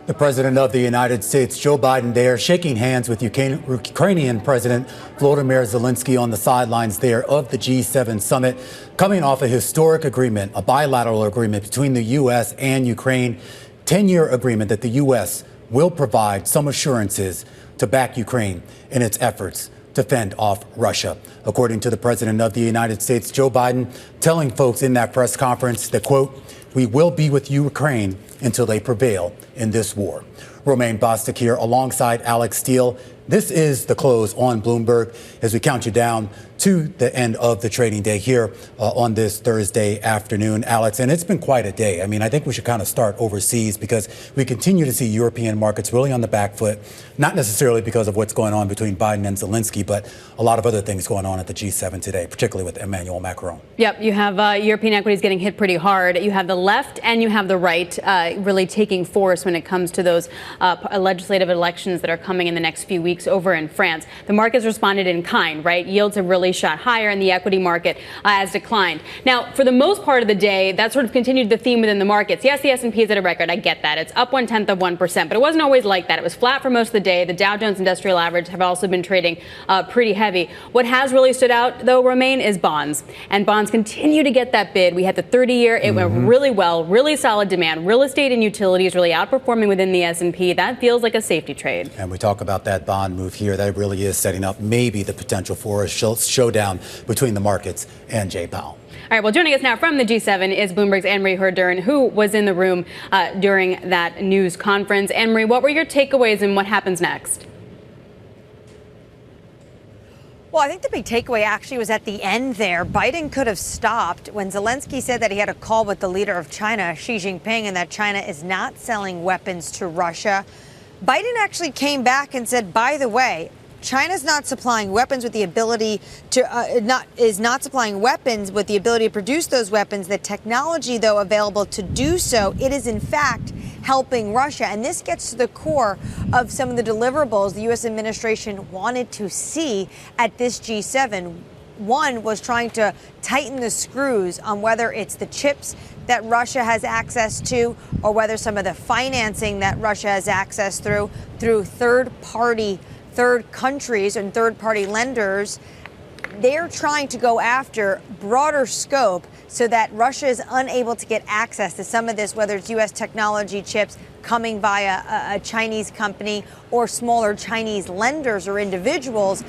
The President of the United States, Joe Biden, there shaking hands with Ukrainian President Volodymyr Zelensky on the sidelines there of the G7 summit, coming off a historic agreement, a bilateral agreement between the U.S. and Ukraine, 10-year agreement that the U.S. will provide some assurances to back Ukraine in its efforts to fend off Russia. According to the President of the United States, Joe Biden, telling folks in that press conference that, quote, "We will be with Ukraine until they prevail in this war." Romaine Bostick here alongside Alex Steele. This is the close on Bloomberg as we count you down to the end of the trading day here on this Thursday afternoon, Alex. And it's been quite a day. I mean, I think we should kind of start overseas because we continue to see European markets really on the back foot, not necessarily because of what's going on between Biden and Zelensky, but a lot of other things going on at the G7 today, particularly with Emmanuel Macron. Yep, you have European equities getting hit pretty hard. You have the left and you have the right really taking force when it comes to those legislative elections that are coming in the next few weeks over in France. The markets responded in kind, right? Yields have really shot higher and the equity market has declined. Now, for the most part of the day, that sort of continued the theme within the markets. Yes, the S&P is at a record. I get that. It's up 0.1%, but it wasn't always like that. It was flat for most of the day. The Dow Jones Industrial Average have also been trading pretty heavy. What has really stood out, though, Romaine, is bonds. And bonds continue to get that bid. We had the 30-year. It went really well, really solid demand. Real estate and utilities really outperforming within the S&P. That feels like a safety trade. And we talk about that bond move here. That really is setting up maybe the potential for a showdown between the markets and Jay Powell. All right, well, joining us now from the G7 is Bloomberg's Annmarie Hordern, who was in the room during that news conference. Annmarie, what were your takeaways and what happens next? Well, I think the big takeaway actually was at the end there. Biden could have stopped when Zelensky said that he had a call with the leader of China, Xi Jinping, and that China is not selling weapons to Russia. Biden actually came back and said, by the way, China's not supplying weapons with the ability to not supplying weapons with the ability to produce those weapons. The technology, though, available to do so, it is in fact helping Russia. And this gets to the core of some of the deliverables the U.S. administration wanted to see at this G7. One was trying to tighten the screws on whether it's the chips that Russia has access to or whether some of the financing that Russia has access through third countries and third-party lenders. They're trying to go after broader scope so that Russia is unable to get access to some of this, whether it's U.S. technology chips coming via a Chinese company or smaller Chinese lenders or individuals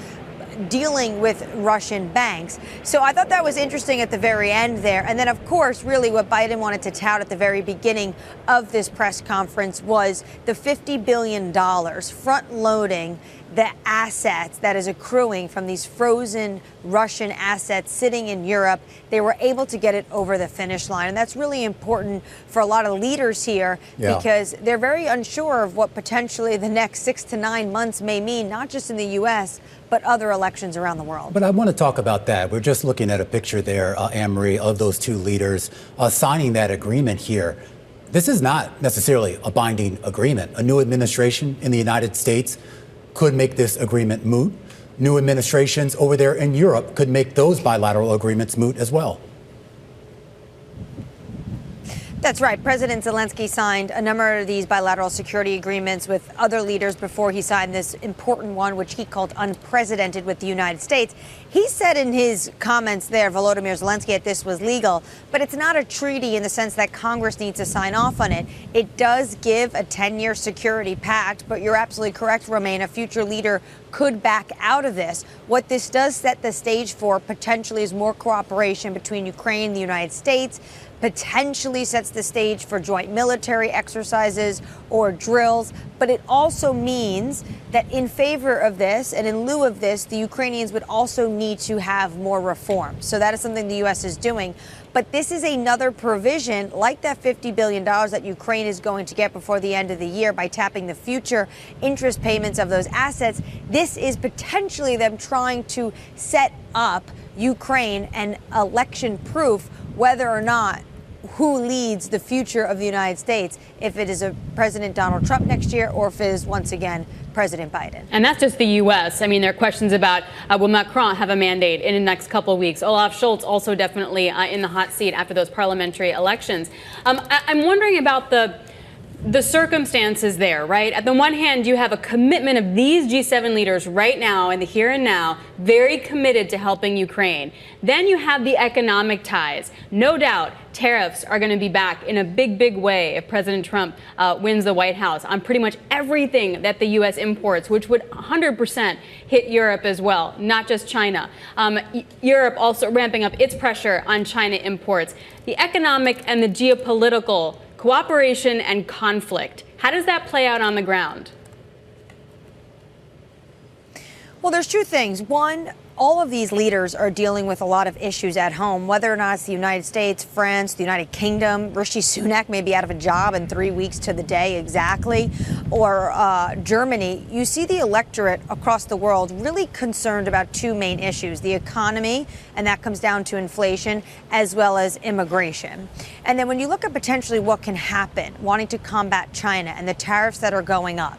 dealing with Russian banks. So I thought that was interesting at the very end there. And then, of course, really what Biden wanted to tout at the very beginning of this press conference was the $50 billion front-loading the assets that is accruing from these frozen Russian assets sitting in Europe. They were able to get it over the finish line. And that's really important for a lot of leaders here because they're very unsure of what potentially the next 6 to 9 months may mean, not just in the U.S., but other elections around the world. But I want to talk about that. We're just looking at a picture there, Annmarie, of those two leaders signing that agreement here. This is not necessarily a binding agreement. A new administration in the United States could make this agreement moot. New administrations over there in Europe could make those bilateral agreements moot as well. That's right. President Zelensky signed a number of these bilateral security agreements with other leaders before he signed this important one, which he called unprecedented with the United States. He said in his comments there, Volodymyr Zelensky, that this was legal, but it's not a treaty in the sense that Congress needs to sign off on it. It does give a 10-year security pact, but you're absolutely correct, Romaine, a future leader could back out of this. What this does set the stage for potentially is more cooperation between Ukraine and the United States, potentially sets the stage for joint military exercises or drills. But it also means that in favor of this and in lieu of this, the Ukrainians would also need to have more reforms. So that is something the U.S. is doing. But this is another provision like that $50 billion that Ukraine is going to get before the end of the year by tapping the future interest payments of those assets. This is potentially them trying to set up Ukraine and election proof whether or not who leads the future of the United States, if it is a President Donald Trump next year or if it is once again President Biden. And that's just the U.S. I mean, there are questions about will Macron have a mandate in the next couple of weeks? Olaf Scholz also definitely in the hot seat after those parliamentary elections. I'm wondering about the circumstances there, right? At the one hand, you have a commitment of these G7 leaders right now in the here and now, very committed to helping Ukraine. Then you have the economic ties. No doubt, tariffs are going to be back in a big, big way if President Trump wins the White House on pretty much everything that the U.S. imports, which would 100% hit Europe as well, not just China. Europe also ramping up its pressure on China imports. The economic and the geopolitical cooperation and conflict. How does that play out on the ground? Well, there's two things. One, all of these leaders are dealing with a lot of issues at home, whether or not it's the United States, France, the United Kingdom. Rishi Sunak may be out of a job in 3 weeks to the day exactly, or Germany. You see the electorate across the world really concerned about two main issues, the economy, and that comes down to inflation, as well as immigration. And then when you look at potentially what can happen, wanting to combat China and the tariffs that are going up,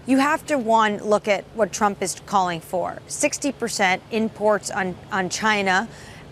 you have to, one, look at what Trump is calling for, 60% imports on China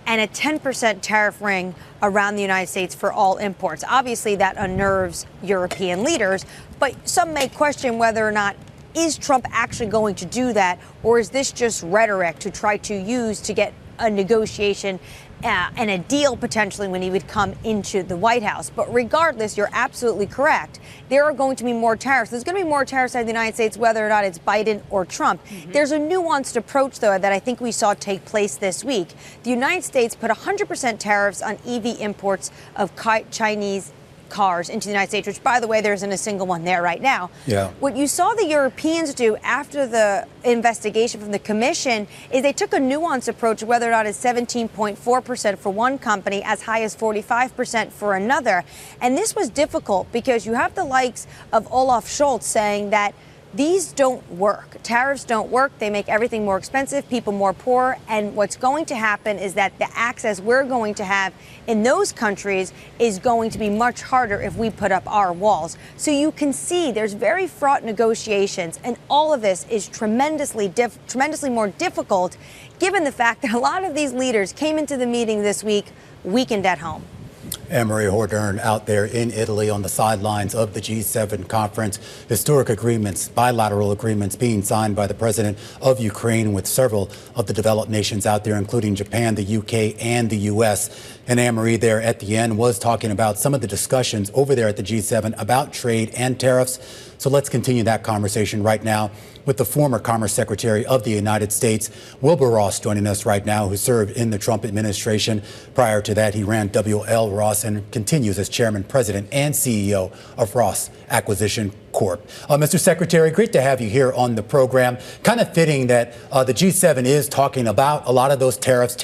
and a 10% tariff ring around the United States for all imports. Obviously, that unnerves European leaders, but some may question whether or not is Trump actually going to do that, or is this just rhetoric to try to use to get a negotiation and a deal potentially when he would come into the White House. But regardless, you're absolutely correct. There are going to be more tariffs. There's going to be more tariffs out of the United States, whether or not it's Biden or Trump. There's a nuanced approach, though, that I think we saw take place this week. The United States put 100% tariffs on EV imports of Chinese cars into the United States, which, by the way, there isn't a single one there right now. Yeah. What you saw the Europeans do after the investigation from the commission is they took a nuanced approach, whether or not it's 17.4% for one company, as high as 45% for another. And this was difficult because you have the likes of Olaf Scholz saying that these don't work. Tariffs don't work. They make everything more expensive, people more poor. And what's going to happen is that the access we're going to have in those countries is going to be much harder if we put up our walls. So you can see there's very fraught negotiations. And all of this is tremendously more difficult, given the fact that a lot of these leaders came into the meeting this week weakened at home. Annmarie Hordern out there in Italy on the sidelines of the G7 conference. Historic agreements, bilateral agreements being signed by the president of Ukraine with several of the developed nations out there, including Japan, the UK, and the US. And Annmarie there at the end was talking about some of the discussions over there at the G7 about trade and tariffs. So let's continue that conversation right now with the former Commerce Secretary of the United States, Wilbur Ross, joining us right now, who served in the Trump administration. Prior to that, he ran W.L. Ross and continues as chairman, president, and CEO of Ross Acquisition Corp. Mr. Secretary, great to have you here on the program. Kind of fitting that the G7 is talking about a lot of those tariffs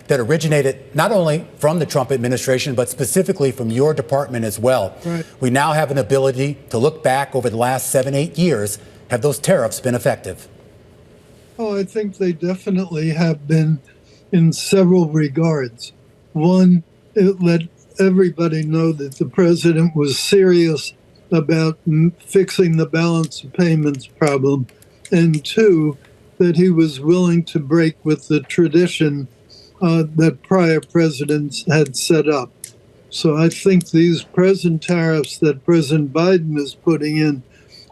that originated not only from the Trump administration, but specifically from your department as well. Right. We now have an ability to look back over the last 7-8 years. Have those tariffs been effective? Oh, I think they definitely have been in several regards. One, it let everybody know that the president was serious about fixing the balance of payments problem. And two, that he was willing to break with the tradition that prior presidents had set up. So I think these present tariffs that President Biden is putting in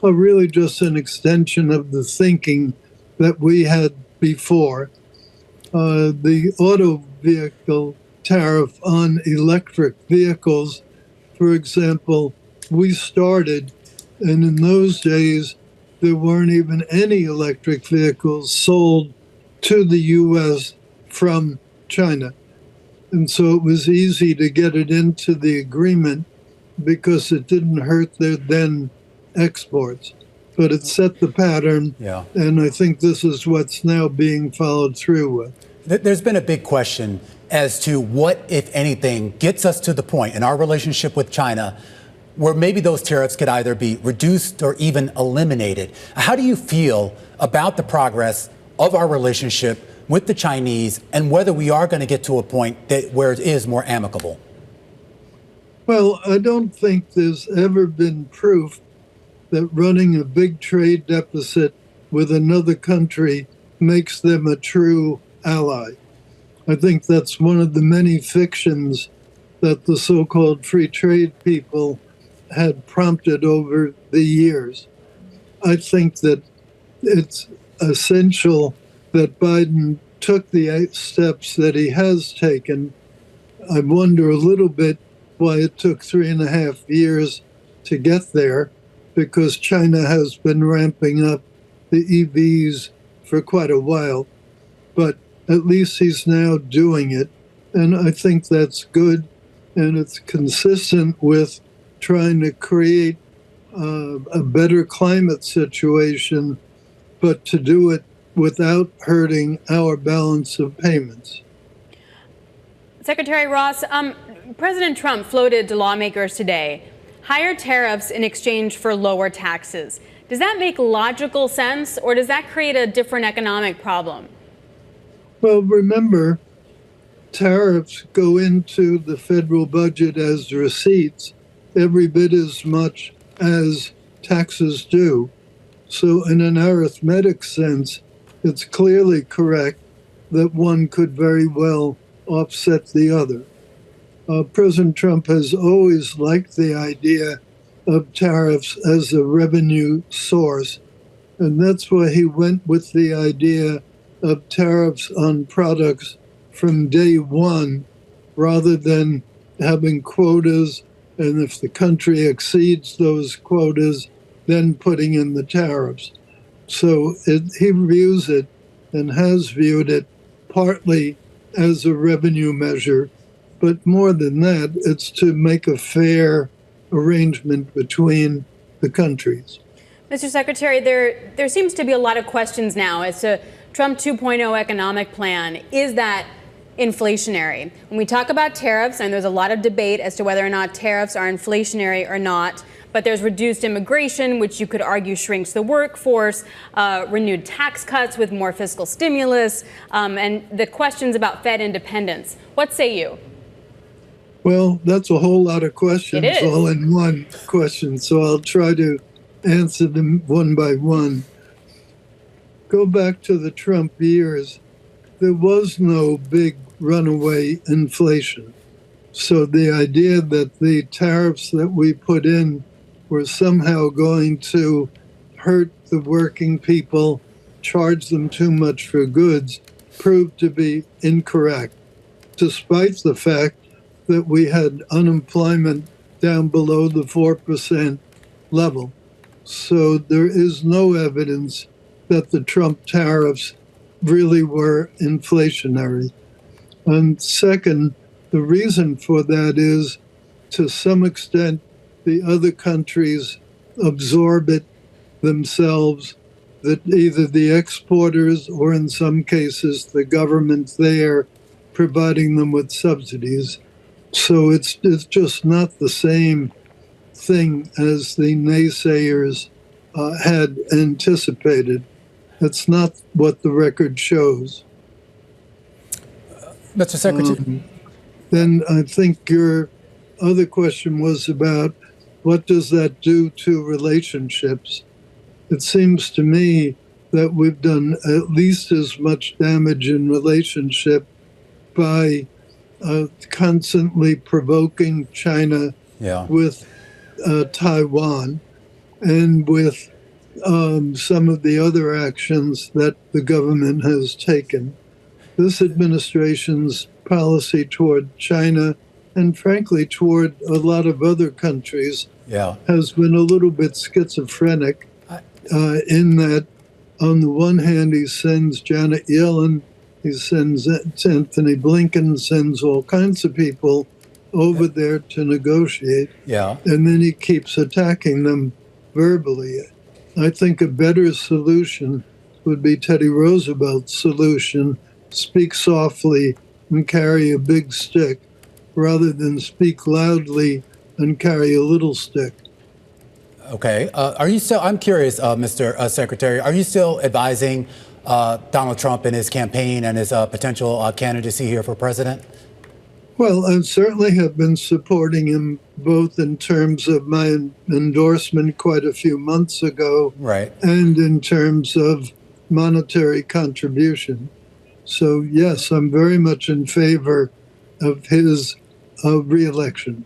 are really just an extension of the thinking that we had before. The auto vehicle tariff on electric vehicles, for example, we started, and in those days, there weren't even any electric vehicles sold to the U.S. from China. And so it was easy to get it into the agreement because it didn't hurt their then exports. But it set the pattern, and I think this is what's now being followed through with. There's been a big question as to what, if anything, gets us to the point in our relationship with China where maybe those tariffs could either be reduced or even eliminated. How do you feel about the progress of our relationship with the Chinese and whether we are going to get to a point where it is more amicable? Well, I don't think there's ever been proof that running a big trade deficit with another country makes them a true ally. I think that's one of the many fictions that the so-called free trade people had prompted over the years. I think that it's essential that Biden took the steps that he has taken. I wonder a little bit why it took 3.5 years to get there, because China has been ramping up the EVs for quite a while. But at least he's now doing it. And I think that's good. And it's consistent with trying to create a better climate situation, but to do it without hurting our balance of payments. Secretary Ross, President Trump floated to lawmakers today higher tariffs in exchange for lower taxes. Does that make logical sense, or does that create a different economic problem? Well, remember, tariffs go into the federal budget as receipts every bit as much as taxes do. So in an arithmetic sense, it's clearly correct that one could very well offset the other. President Trump has always liked the idea of tariffs as a revenue source, and that's why he went with the idea of tariffs on products from day one, rather than having quotas, and if the country exceeds those quotas, then putting in the tariffs. So he views it and has viewed it partly as a revenue measure, but more than that, it's to make a fair arrangement between the countries. Mr. Secretary, there seems to be a lot of questions now as to Trump 2.0 economic plan. Is that inflationary? When we talk about tariffs, and there's a lot of debate as to whether or not tariffs are inflationary or not, but there's reduced immigration, which you could argue shrinks the workforce, renewed tax cuts with more fiscal stimulus, and the questions about Fed independence. What say you? Well, that's a whole lot of questions all in one question, so I'll try to answer them one by one. Go back to the Trump years. There was no big runaway inflation. So the idea that the tariffs that we put in were somehow going to hurt the working people, charge them too much for goods, proved to be incorrect, despite the fact that we had unemployment down below the 4% level. So there is no evidence that the Trump tariffs really were inflationary. And second, the reason for that is, to some extent, the other countries absorb it themselves, that either the exporters or in some cases the government there providing them with subsidies. So it's just not the same thing as the naysayers had anticipated. That's not what the record shows. Mr. Secretary. Then I think your other question was about what does that do to relationships? It seems to me that we've done at least as much damage in relationship by constantly provoking China with Taiwan and with some of the other actions that the government has taken. This administration's policy toward China and frankly toward a lot of other countries has been a little bit schizophrenic in that on the one hand he sends Janet Yellen, he sends Anthony Blinken, sends all kinds of people over there to negotiate, and then he keeps attacking them verbally. I think a better solution would be Teddy Roosevelt's solution: speak softly and carry a big stick, rather than speak loudly and carry a little stick. Okay. Are you still, I'm curious, Mr. Secretary, are you still advising Donald Trump in his campaign and his potential candidacy here for president? Well, I certainly have been supporting him both in terms of my endorsement quite a few months ago, and in terms of monetary contribution. So, yes, I'm very much in favor of his re-election.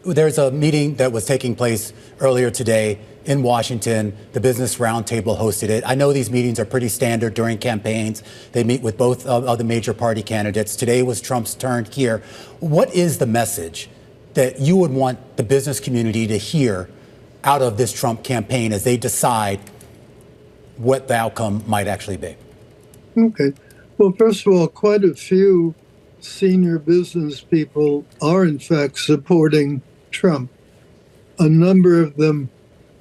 there's a meeting that was taking place earlier today in Washington. The Business Roundtable hosted it. I know these meetings are pretty standard during campaigns. They meet with both of the major party candidates. Today was Trump's turn here. What is the message that you would want the business community to hear out of this Trump campaign as they decide what the outcome might actually be? Okay. Well, first of all, quite a few senior business people are in fact supporting Trump. A number of them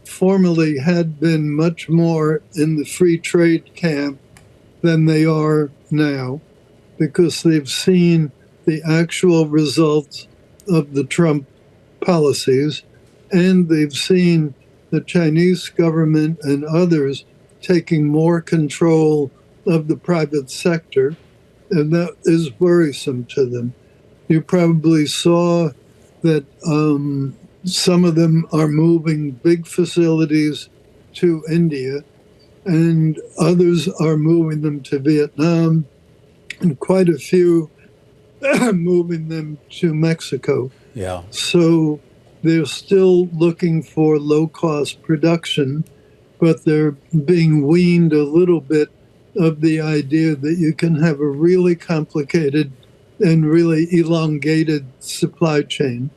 formerly had been much more in the free trade camp than they are now, because they've seen the actual results of the Trump policies, and they've seen the Chinese government and others taking more control of the private sector, and that is worrisome to them. You probably saw that some of them are moving big facilities to India, and others are moving them to Vietnam, and quite a few are moving them to Mexico. Yeah. So they're still looking for low-cost production, but they're being weaned a little bit of the idea that you can have a really complicated and really elongated supply chain.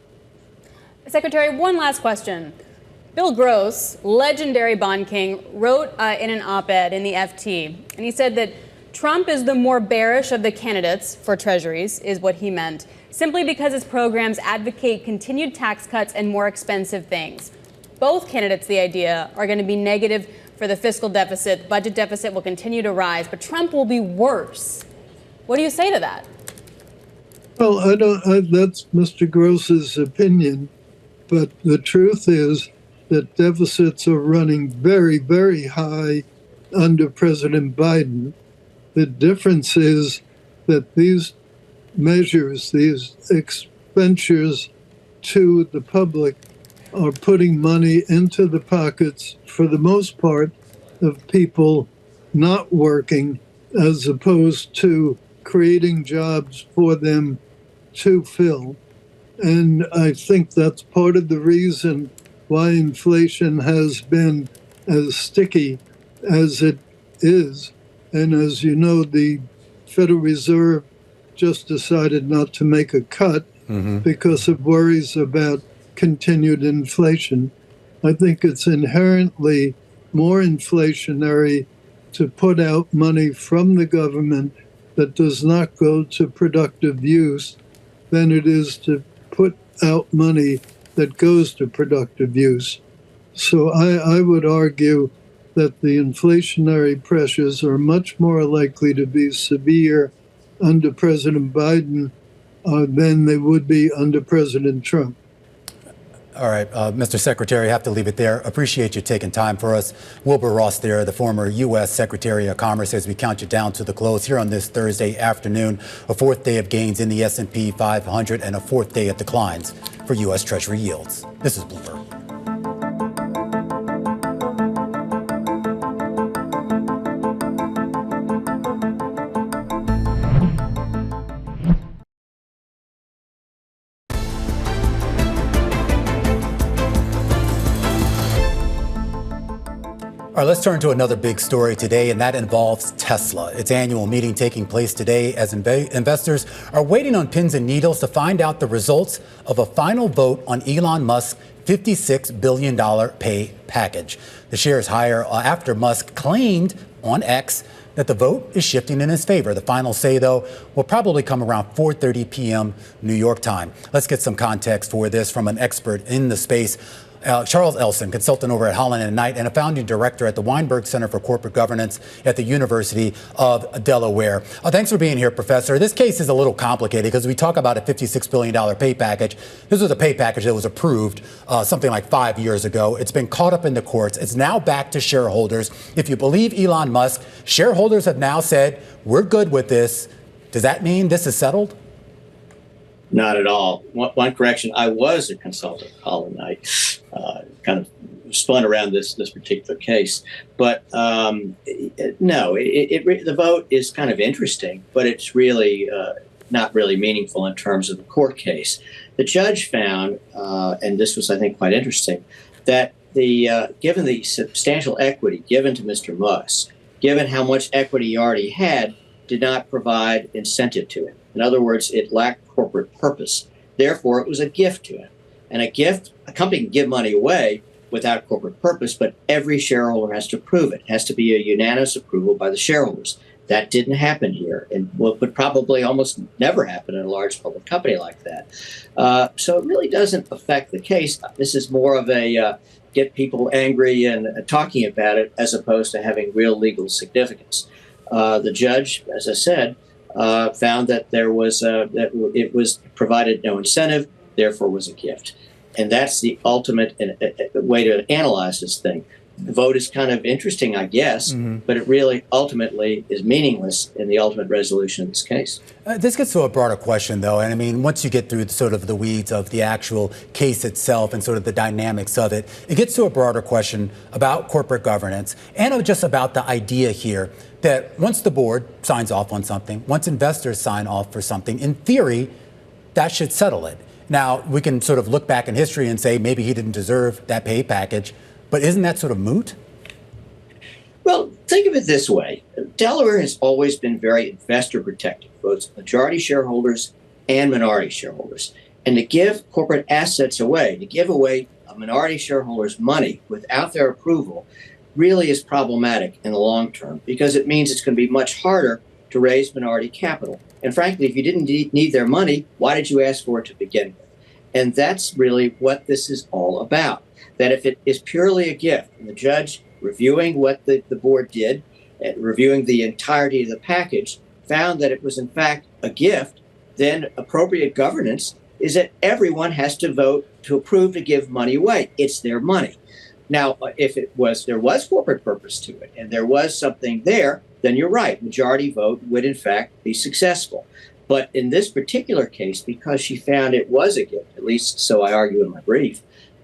Secretary, one last question. Bill Gross, legendary bond king, wrote in an op-ed in the FT, and he said that Trump is the more bearish of the candidates for treasuries, is what he meant, simply because his programs advocate continued tax cuts and more expensive things. Both candidates, the idea, are going to be negative for the fiscal deficit. Budget deficit will continue to rise, but Trump will be worse. What do you say to that? Well, that's Mr. Gross's opinion. But the truth is that deficits are running very, very high under President Biden. The difference is that these measures, these expenditures to the public, are putting money into the pockets, for the most part, of people not working, as opposed to creating jobs for them to fill. And I think that's part of the reason why inflation has been as sticky as it is. And as you know, the Federal Reserve just decided not to make a cut because of worries about continued inflation. I think it's inherently more inflationary to put out money from the government that does not go to productive use than it is to put out money that goes to productive use. So I would argue that the inflationary pressures are much more likely to be severe under President Biden than they would be under President Trump. All right, Mr. Secretary, I have to leave it there. Appreciate you taking time for us. Wilbur Ross there, the former U.S. Secretary of Commerce, as we count you down to the close here on this Thursday afternoon, a fourth day of gains in the S&P 500 and a fourth day of declines for U.S. Treasury yields. This is Bloomberg. All right, let's turn to another big story today, and that involves Tesla. Its annual meeting taking place today as investors are waiting on pins and needles to find out the results of a final vote on Elon Musk's $56 billion pay package. The shares higher after Musk claimed on X that the vote is shifting in his favor. The final say, though, will probably come around 4:30 p.m. New York time. Let's get some context for this from an expert in the space. Charles Elson, consultant over at Holland & Knight and a founding director at the Weinberg Center for Corporate Governance at the University of Delaware. Thanks for being here, Professor. This case is a little complicated because we talk about a $56 billion pay package. This was a pay package that was approved something like 5 years ago. It's been caught up in the courts. It's now back to shareholders. If you believe Elon Musk, shareholders have now said, we're good with this. Does that mean this is settled? Not at all. One correction, I was a consultant at Holland Knight, kind of spun around this particular case. But no, the vote is kind of interesting, but it's really not really meaningful in terms of the court case. The judge found, and this was, I think, quite interesting, that given the substantial equity given to Mr. Musk, given how much equity he already had, did not provide incentive to him. In other words, it lacked corporate purpose. Therefore, it was a gift to him. And a gift, a company can give money away without corporate purpose, but every shareholder has to approve it. It has to be a unanimous approval by the shareholders. That didn't happen here, and what would probably almost never happen in a large public company like that. So it really doesn't affect the case. This is more of a get people angry and talking about it as opposed to having real legal significance. The judge, as I said, found that that it was provided no incentive, therefore was a gift. And that's the ultimate way to analyze this thing. The vote is kind of interesting, I guess, but it really ultimately is meaningless in the ultimate resolution of this case. This gets to a broader question, though. And I mean, once you get through sort of the weeds of the actual case itself and sort of the dynamics of it, it gets to a broader question about corporate governance and just about the idea here that once the board signs off on something, once investors sign off for something, in theory, that should settle it. Now, we can sort of look back in history and say maybe he didn't deserve that pay package. But isn't that sort of moot? Well, think of it this way. Delaware has always been very investor protective, both majority shareholders and minority shareholders. And to give corporate assets away, to give away a minority shareholder's money without their approval really is problematic in the long term because it means it's going to be much harder to raise minority capital. And frankly, if you didn't need their money, why did you ask for it to begin with? And that's really what this is all about. That if it is purely a gift, and the judge reviewing what the board did, reviewing the entirety of the package, found that it was in fact a gift, then appropriate governance is that everyone has to vote to approve to give money away. It's their money. Now, if there was corporate purpose to it, and there was something there, then you're right. Majority vote would in fact be successful. But in this particular case, because she found it was a gift, at least so I argue in my brief,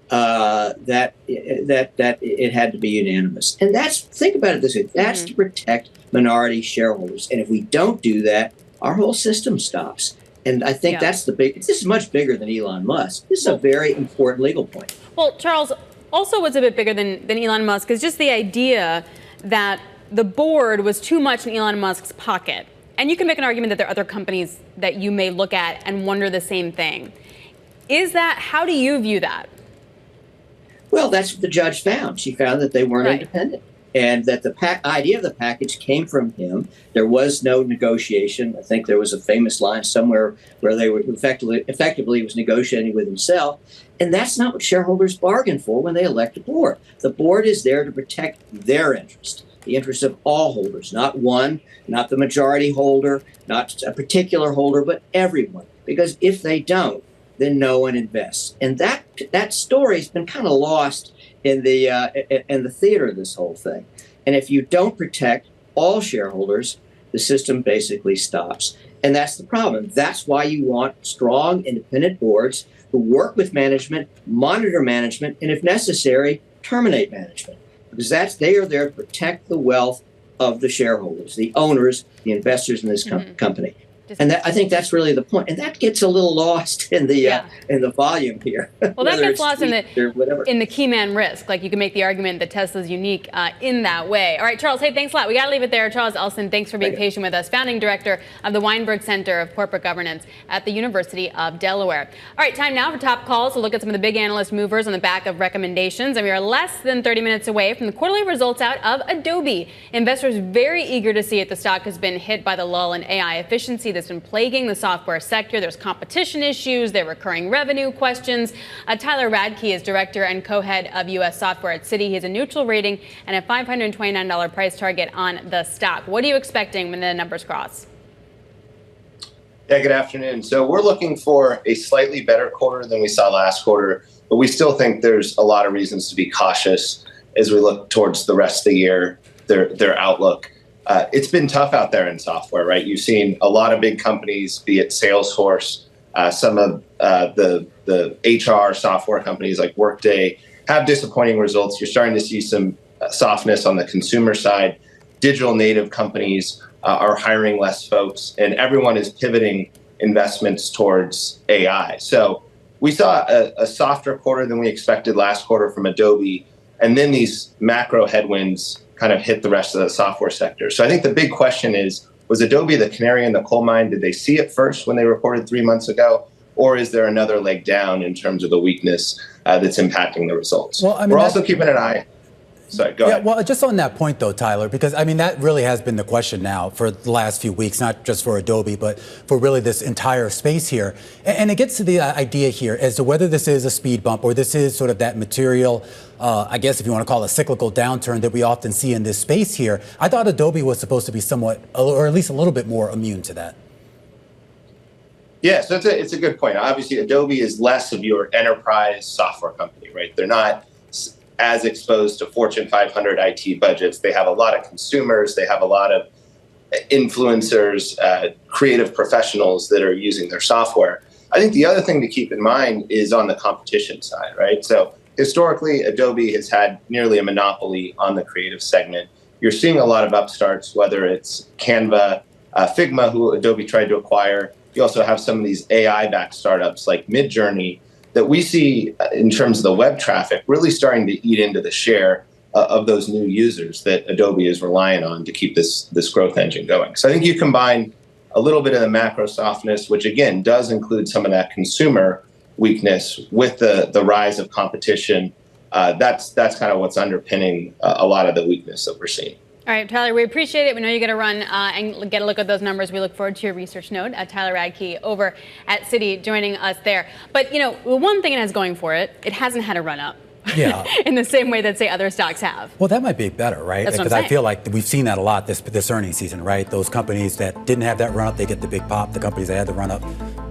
that it had to be unanimous. And think about it this way, that's to protect minority shareholders. And if we don't do that, our whole system stops. And I think this is much bigger than Elon Musk. This is a very important legal point. Well, Charles, also what's a bit bigger than Elon Musk is just the idea that the board was too much in Elon Musk's pocket. And you can make an argument that there are other companies that you may look at and wonder the same thing. How do you view that? Well, that's what the judge found. She found that they weren't independent and that the idea of the package came from him. There was no negotiation. I think there was a famous line somewhere where they were effectively was negotiating with himself. And that's not what shareholders bargain for when they elect a board. The board is there to protect their interest, the interest of all holders, not one, not the majority holder, not a particular holder, but everyone. Because if they don't, then no one invests. And that story has been kind of lost in the theater of this whole thing. And if you don't protect all shareholders, the system basically stops. And that's the problem. That's why you want strong, independent boards who work with management, monitor management, and if necessary, terminate management. Because they are there to protect the wealth of the shareholders, the owners, the investors in this company. And I think that's really the point. And that gets a little lost in the volume here. Well, that gets lost in the key man risk. Like you can make the argument that Tesla's unique in that way. All right, Charles, hey, thanks a lot. We got to leave it there. Charles Elson, thanks for being patient with us. Founding director of the Weinberg Center of Corporate Governance at the University of Delaware. All right, time now for top calls to look at some of the big analyst movers on the back of recommendations. And we are less than 30 minutes away from the quarterly results out of Adobe. Investors very eager to see it. The stock has been hit by the lull in AI efficiency that's been plaguing the software sector. There's competition issues, there are recurring revenue questions. Tyler Radke is director and co-head of U.S. software at Citi. He has a neutral rating and a $529 price target on the stock. What are you expecting when the numbers cross? Yeah, good afternoon. So we're looking for a slightly better quarter than we saw last quarter, but we still think there's a lot of reasons to be cautious as we look towards the rest of the year, their outlook. It's been tough out there in software, right? You've seen a lot of big companies, be it Salesforce, some of the HR software companies like Workday have disappointing results. You're starting to see some softness on the consumer side. Digital native companies are hiring less folks, and everyone is pivoting investments towards AI. So we saw a softer quarter than we expected last quarter from Adobe. And then these macro headwinds kind of hit the rest of the software sector. So I think the big question is, was Adobe the canary in the coal mine? Did they see it first when they reported 3 months ago? Or is there another leg down in terms of the weakness that's impacting the results? Well, I mean, we're also keeping an eye. Sorry, go ahead. Well, just on that point, though, Tyler, because, I mean, that really has been the question now for the last few weeks, not just for Adobe, but for really this entire space here. And it gets to the idea here as to whether this is a speed bump or this is sort of that material, I guess if you want to call it a cyclical downturn that we often see in this space here. I thought Adobe was supposed to be somewhat, or at least a little bit more immune to that. Yeah, so it's a good point. Obviously, Adobe is less of your enterprise software company, right? They're not as exposed to Fortune 500 IT budgets. They have a lot of consumers. They have a lot of influencers, creative professionals that are using their software. I think the other thing to keep in mind is on the competition side, right? So historically, Adobe has had nearly a monopoly on the creative segment. You're seeing a lot of upstarts, whether it's Canva, Figma, who Adobe tried to acquire. You also have some of these AI-backed startups like Midjourney that we see in terms of the web traffic really starting to eat into the share of those new users that Adobe is relying on to keep this growth engine going. So I think you combine a little bit of the macro softness, which again does include some of that consumer weakness with the rise of competition. That's kind of what's underpinning a lot of the weakness that we're seeing. All right, Tyler, we appreciate it. We know you're going to run and get a look at those numbers. We look forward to your research note. Tyler Radke over at Citi joining us there. But, you know, one thing it has going for it, it hasn't had a run up. Yeah. In the same way that, say, other stocks have. Well, that might be better, right? That's what I'm Because I saying. feel like we've seen that a lot this earnings season, right? Those companies that didn't have that run up, they get the big pop. The companies that had the run up,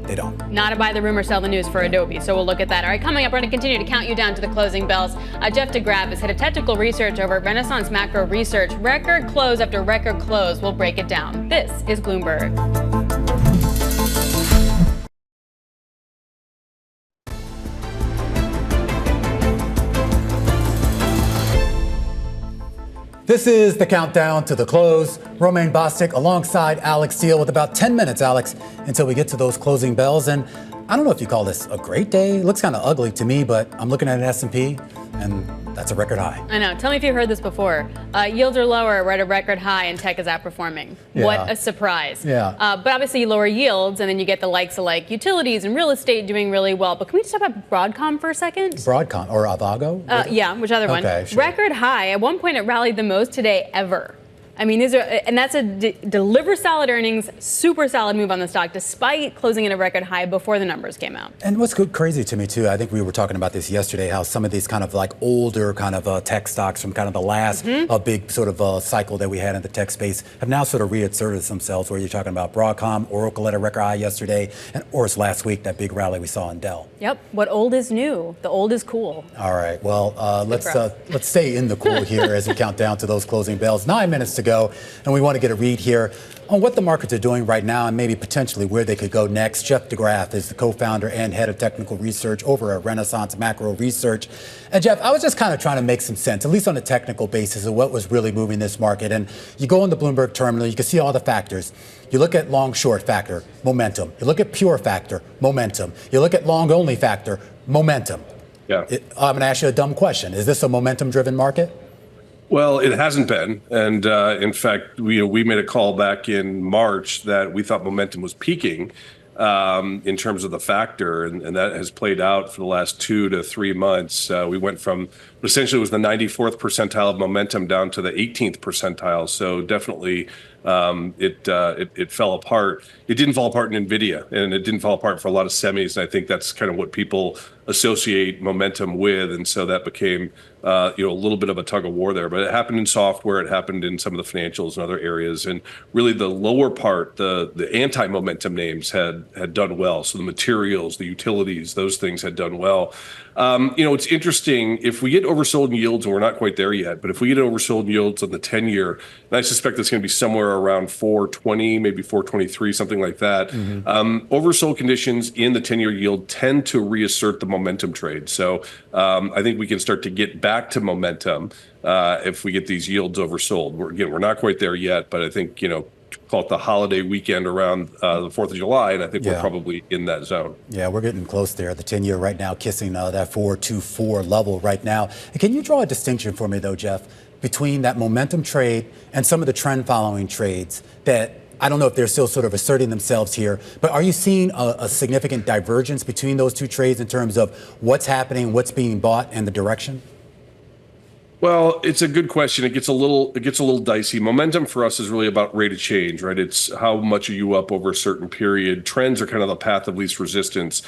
they don't. Not a buy the rumor, sell the news for Adobe. So we'll look at that. All right, coming up, we're going to continue to count you down to the closing bells. Jeff deGraaf is head of technical research over at Renaissance Macro Research. Record close after record close. We'll break it down. This is Bloomberg. This is the countdown to the close. Romaine Bostic alongside Alex Steele with about 10 minutes, Alex, until we get to those closing bells. And I don't know if you call this a great day. It looks kind of ugly to me, but I'm looking at an S&P, and that's a record high. I know. Tell me if you heard this before. Yields are lower. We're at a record high, and tech is outperforming. Yeah. What a surprise. Yeah. But obviously, you lower yields, and then you get the likes of like utilities and real estate doing really well. But can we just talk about Broadcom for a second? Broadcom or Avago? Yeah, which other one? Okay, sure. Record high. At one point, it rallied the most today ever. I mean, these are, and that's a deliver solid earnings, super solid move on the stock, despite closing at a record high before the numbers came out. And what's crazy to me, too, I think we were talking about this yesterday, how some of these kind of like older kind of tech stocks from kind of the last big sort of cycle that we had in the tech space have now sort of reasserted themselves, where you're talking about Broadcom, Oracle at a record high yesterday, and of course last week, that big rally we saw in Dell. Yep. What old is new? The old is cool. All right. Well, let's stay in the cool here as we count down to those closing bells. 9 minutes to go, and we want to get a read here on what the markets are doing right now and maybe potentially where they could go next. Jeff deGraaf is the co-founder and head of technical research over at Renaissance Macro Research. And Jeff, I was just kind of trying to make some sense, at least on a technical basis, of what was really moving this market. And you go on the Bloomberg terminal, you can see all the factors. You look at long-short factor, momentum. You look at pure factor, momentum. You look at long-only factor, momentum. Yeah. I'm going to ask you a dumb question. Is this a momentum-driven market? Well, it hasn't been. And in fact, we made a call back in March that we thought momentum was peaking in terms of the factor. And that has played out for the last 2 to 3 months. We went from essentially it was the 94th percentile of momentum down to the 18th percentile. So definitely it fell apart. It didn't fall apart in NVIDIA, and it didn't fall apart for a lot of semis. And I think that's kind of what people associate momentum with. And so that became a little bit of a tug of war there. But it happened in software. It happened in some of the financials and other areas. And really the lower part, the anti-momentum names had done well. So the materials, the utilities, those things had done well. It's interesting, if we get oversold in yields, and we're not quite there yet, but if we get oversold in yields on the 10-year, and I suspect it's going to be somewhere around 420, maybe 423, something like that. Oversold conditions in the 10-year yield tend to reassert the momentum trade. So I think we can start to get back to momentum if we get these yields oversold. We're not quite there yet, but I think, call it the holiday weekend around the 4th of July, and I think we're probably in that zone. Yeah, we're getting close there. The 10-year right now kissing that 4.24 level right now. Can you draw a distinction for me, though, Jeff, between that momentum trade and some of the trend following trades that I don't know if they're still sort of asserting themselves here, but are you seeing a significant divergence between those two trades in terms of what's happening, what's being bought, and the direction? Well, it's a good question. It gets a little dicey. Momentum for us is really about rate of change, right? It's how much are you up over a certain period. Trends are kind of the path of least resistance.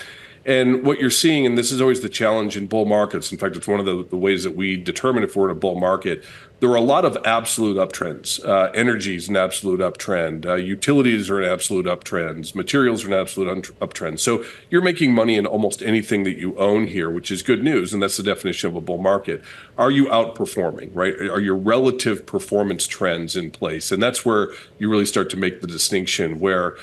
And what you're seeing, and this is always the challenge in bull markets, in fact, it's one of the ways that we determine if we're in a bull market, there are a lot of absolute uptrends. Energy is an absolute uptrend. Utilities are an absolute uptrends. Materials are an absolute uptrend. So you're making money in almost anything that you own here, which is good news, and that's the definition of a bull market. Are you outperforming, right? Are your relative performance trends in place? And that's where you really start to make the distinction where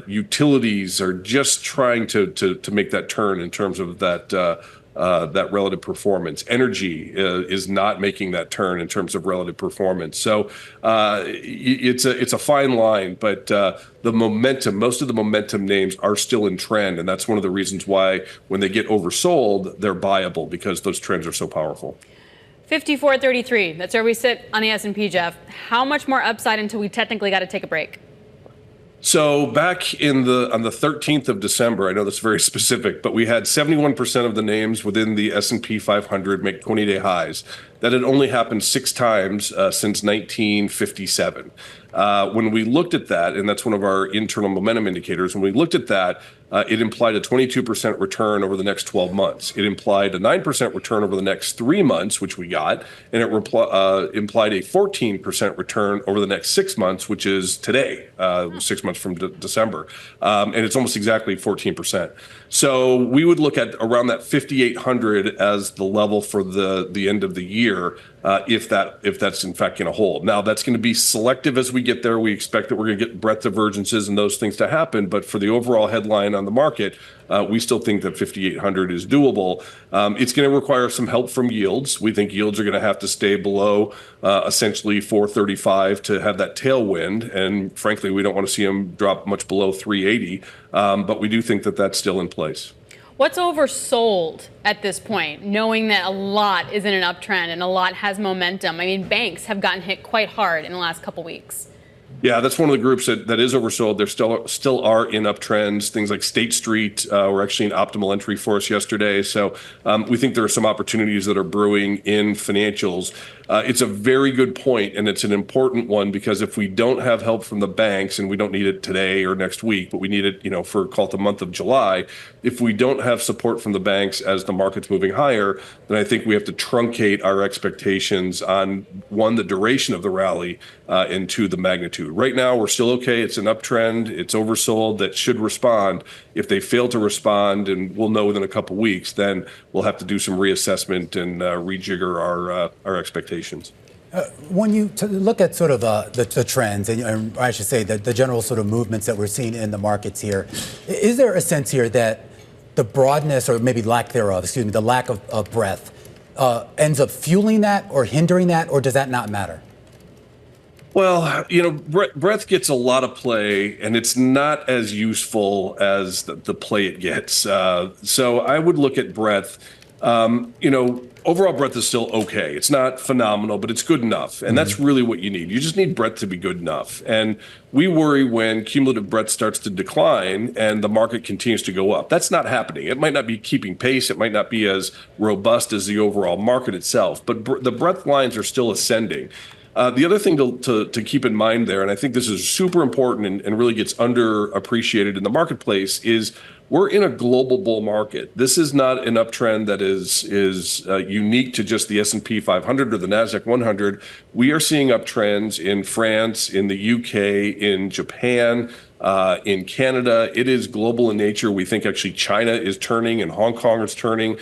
utilities are just trying to make that turn in terms of that relative performance. Energy is not making that turn in terms of relative performance. So it's a fine line, but the momentum, most of the momentum names are still in trend, and that's one of the reasons why when they get oversold, they're buyable because those trends are so powerful. 54.33. That's where we sit on the S&P, Jeff. How much more upside until we technically got to take a break? So back on the 13th of December, I know that's very specific, but we had 71% of the names within the S&P 500 make 20-day highs. That had only happened 6 times since 1957. When we looked at that, and that's one of our internal momentum indicators, when we looked at that, it implied a 22% return over the next 12 months. It implied a 9% return over the next 3 months, which we got, and it implied a 14% return over the next 6 months, which is today, 6 months from December. And it's almost exactly 14%. So we would look at around that 5,800 as the level for the end of the year, if that's in fact going to hold. Now, that's going to be selective as we get there. We expect that we're going to get breadth divergences and those things to happen. But for the overall headline on the market, we still think that 5,800 is doable. It's going to require some help from yields. We think yields are going to have to stay below essentially 435 to have that tailwind. And frankly, we don't want to see them drop much below 380. But we do think that that's still in place. What's oversold at this point, knowing that a lot is in an uptrend and a lot has momentum? I mean, banks have gotten hit quite hard in the last couple weeks. Yeah, that's one of the groups that is oversold. There still are in uptrends. Things like State Street were actually an optimal entry for us yesterday. So we think there are some opportunities that are brewing in financials. It's a very good point, and it's an important one because if we don't have help from the banks, and we don't need it today or next week, but we need it, for call it the month of July. If we don't have support from the banks as the market's moving higher, then I think we have to truncate our expectations on one, the duration of the rally, and two, the magnitude. Right now, we're still okay. It's an uptrend. It's oversold. That should respond. If they fail to respond, and we'll know within a couple weeks, then we'll have to do some reassessment and rejigger our expectations. When you look at sort of the trends, and I should say the general sort of movements that we're seeing in the markets here, is there a sense here that the broadness, or maybe lack thereof, the lack of breadth, ends up fueling that or hindering that, or does that not matter? Well, breadth gets a lot of play, and it's not as useful as the play it gets. So I would look at breadth. Overall breadth is still okay. It's not phenomenal, but it's good enough. And that's really what you need. You just need breadth to be good enough. And we worry when cumulative breadth starts to decline and the market continues to go up. That's not happening. It might not be keeping pace. It might not be as robust as the overall market itself, but the breadth lines are still ascending. The other thing to keep in mind there, and I think this is super important and really gets underappreciated in the marketplace, is we're in a global bull market. This is not an uptrend that is unique to just the S&P 500 or the NASDAQ 100. We are seeing uptrends in France, in the UK, in Japan, in Canada. It is global in nature. We think actually China is turning and Hong Kong is turning.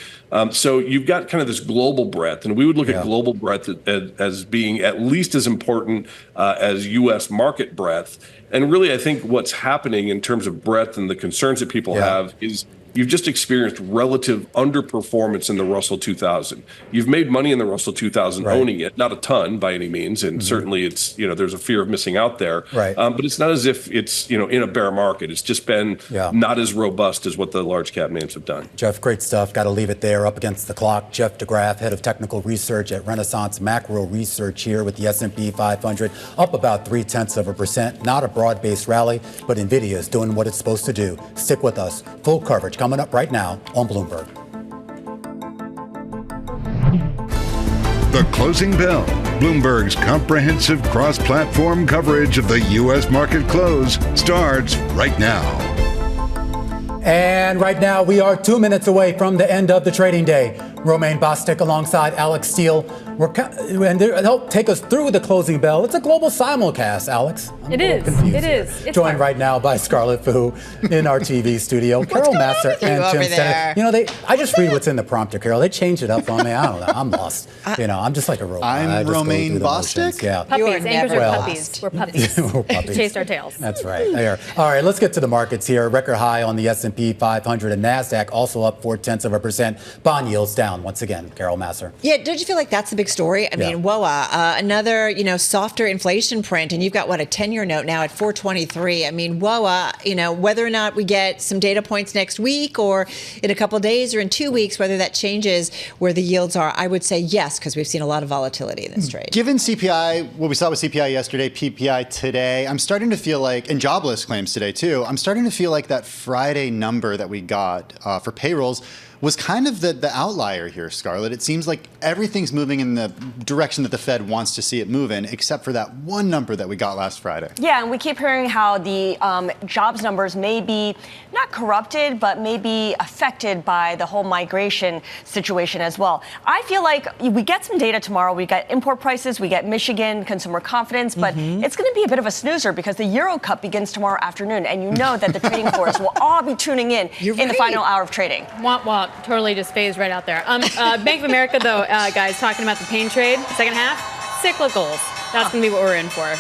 So you've got kind of this global breadth, and we would look at global breadth as being at least as important as U.S. market breadth. And really, I think what's happening in terms of breadth and the concerns that people have is you've just experienced relative underperformance in the Russell 2000. You've made money in the Russell 2000 owning it, not a ton by any means, and certainly it's, there's a fear of missing out there. But it's not as if it's, in a bear market. It's just been not as robust as what the large cap names have done. Jeff, great stuff. Got to leave it there. Up against the clock, Jeff deGraaf, head of technical research at Renaissance Macro Research here with the S&P 500, up about 0.3%. Not a broad-based rally, but NVIDIA is doing what it's supposed to do. Stick with us. Full coverage coming up right now on Bloomberg. The Closing Bell, Bloomberg's comprehensive cross-platform coverage of the U.S. market close, starts right now. And right now, we are 2 minutes away from the end of the trading day. Romaine Bostick alongside Alex Steele. And they'll take us through the closing bell. It's a global simulcast, Alex. It is. Joined right now by Scarlett Fu in our TV studio. Carol Masser and Tim Sennett. I just read what's in the prompter, Carol. They change it up on me. I don't know. I'm lost. I'm just like a robot. I'm Romaine Bostick. Yeah. Puppies. Anchors are puppies. We're puppies. We're puppies. Chased our tails. That's right. There. All right, let's get to the markets here. Record high on the S&P 500 and NASDAQ, also up 0.4%. Bond yields down once again. Carol Masser. Yeah, don't you feel like that's the big story? I mean, WOA, another, softer inflation print, and you've got, a 10-year note now at 4.23. I mean, WOA, whether or not we get some data points next week or in a couple of days or in 2 weeks, whether that changes where the yields are, I would say yes, because we've seen a lot of volatility in this trade. Given CPI, what we saw with CPI yesterday, PPI today, I'm starting to feel like, and jobless claims today too, I'm starting to feel like that Friday number that we got for payrolls was kind of the outlier here, Scarlett. It seems like everything's moving in the direction that the Fed wants to see it move in, except for that one number that we got last Friday. Yeah, and we keep hearing how the jobs numbers may be not corrupted, but may be affected by the whole migration situation as well. I feel like we get some data tomorrow. We get import prices, we get Michigan consumer confidence, but it's going to be a bit of a snoozer because the Euro Cup begins tomorrow afternoon, and you know that the trading floors will all be tuning in the final hour of trading. Womp womp. Totally just phased right out there. Bank of America, though, guys, talking about the pain trade, second half, cyclicals. That's going to be what we're in for.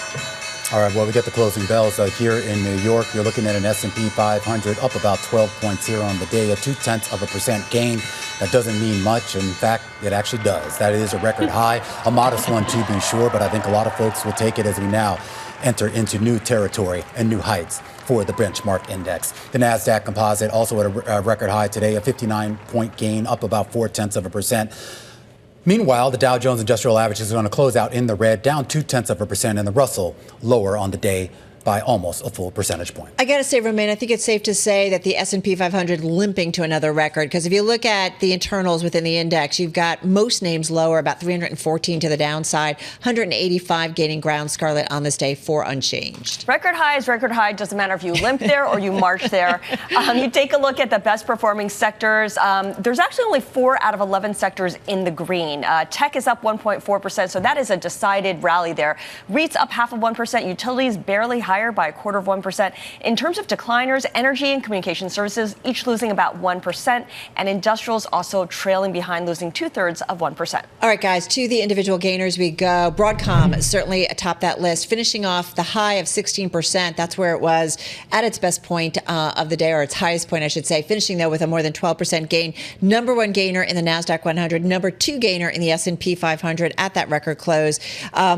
All right, well, we get the closing bells here in New York. You're looking at an S&P 500 up about 12.0 on the day, a 0.2% gain. That doesn't mean much. In fact, it actually does. That is a record high, a modest one to be sure, but I think a lot of folks will take it as we now enter into new territory and new heights for the benchmark index. The NASDAQ composite also at a record high today, a 59-point gain, up about 0.4%. Meanwhile, the Dow Jones Industrial Average is going to close out in the red, down 0.2%, and the Russell lower on the day by almost a full percentage point. I got to say, Romaine, I think it's safe to say that the S&P 500 limping to another record, because if you look at the internals within the index, you've got most names lower, about 314 to the downside, 185 gaining ground, Scarlett, on this day, 4 unchanged. Record high is record high. Doesn't matter if you limp there or you march there. You take a look at the best performing sectors. There's actually only 4 out of 11 sectors in the green. Tech is up 1.4%, so that is a decided rally there. REITs up 0.5%. Utilities barely higher by 0.25%. In terms of decliners, energy and communication services each losing about 1%, and industrials also trailing behind, losing 0.2%. All right, guys, to the individual gainers we go. Broadcom certainly atop that list, finishing off the high of 16%. That's where it was at its best point of the day, or its highest point, I should say, finishing, though, with a more than 12% gain. Number 1 gainer in the NASDAQ 100, number 2 gainer in the S&P 500 at that record close.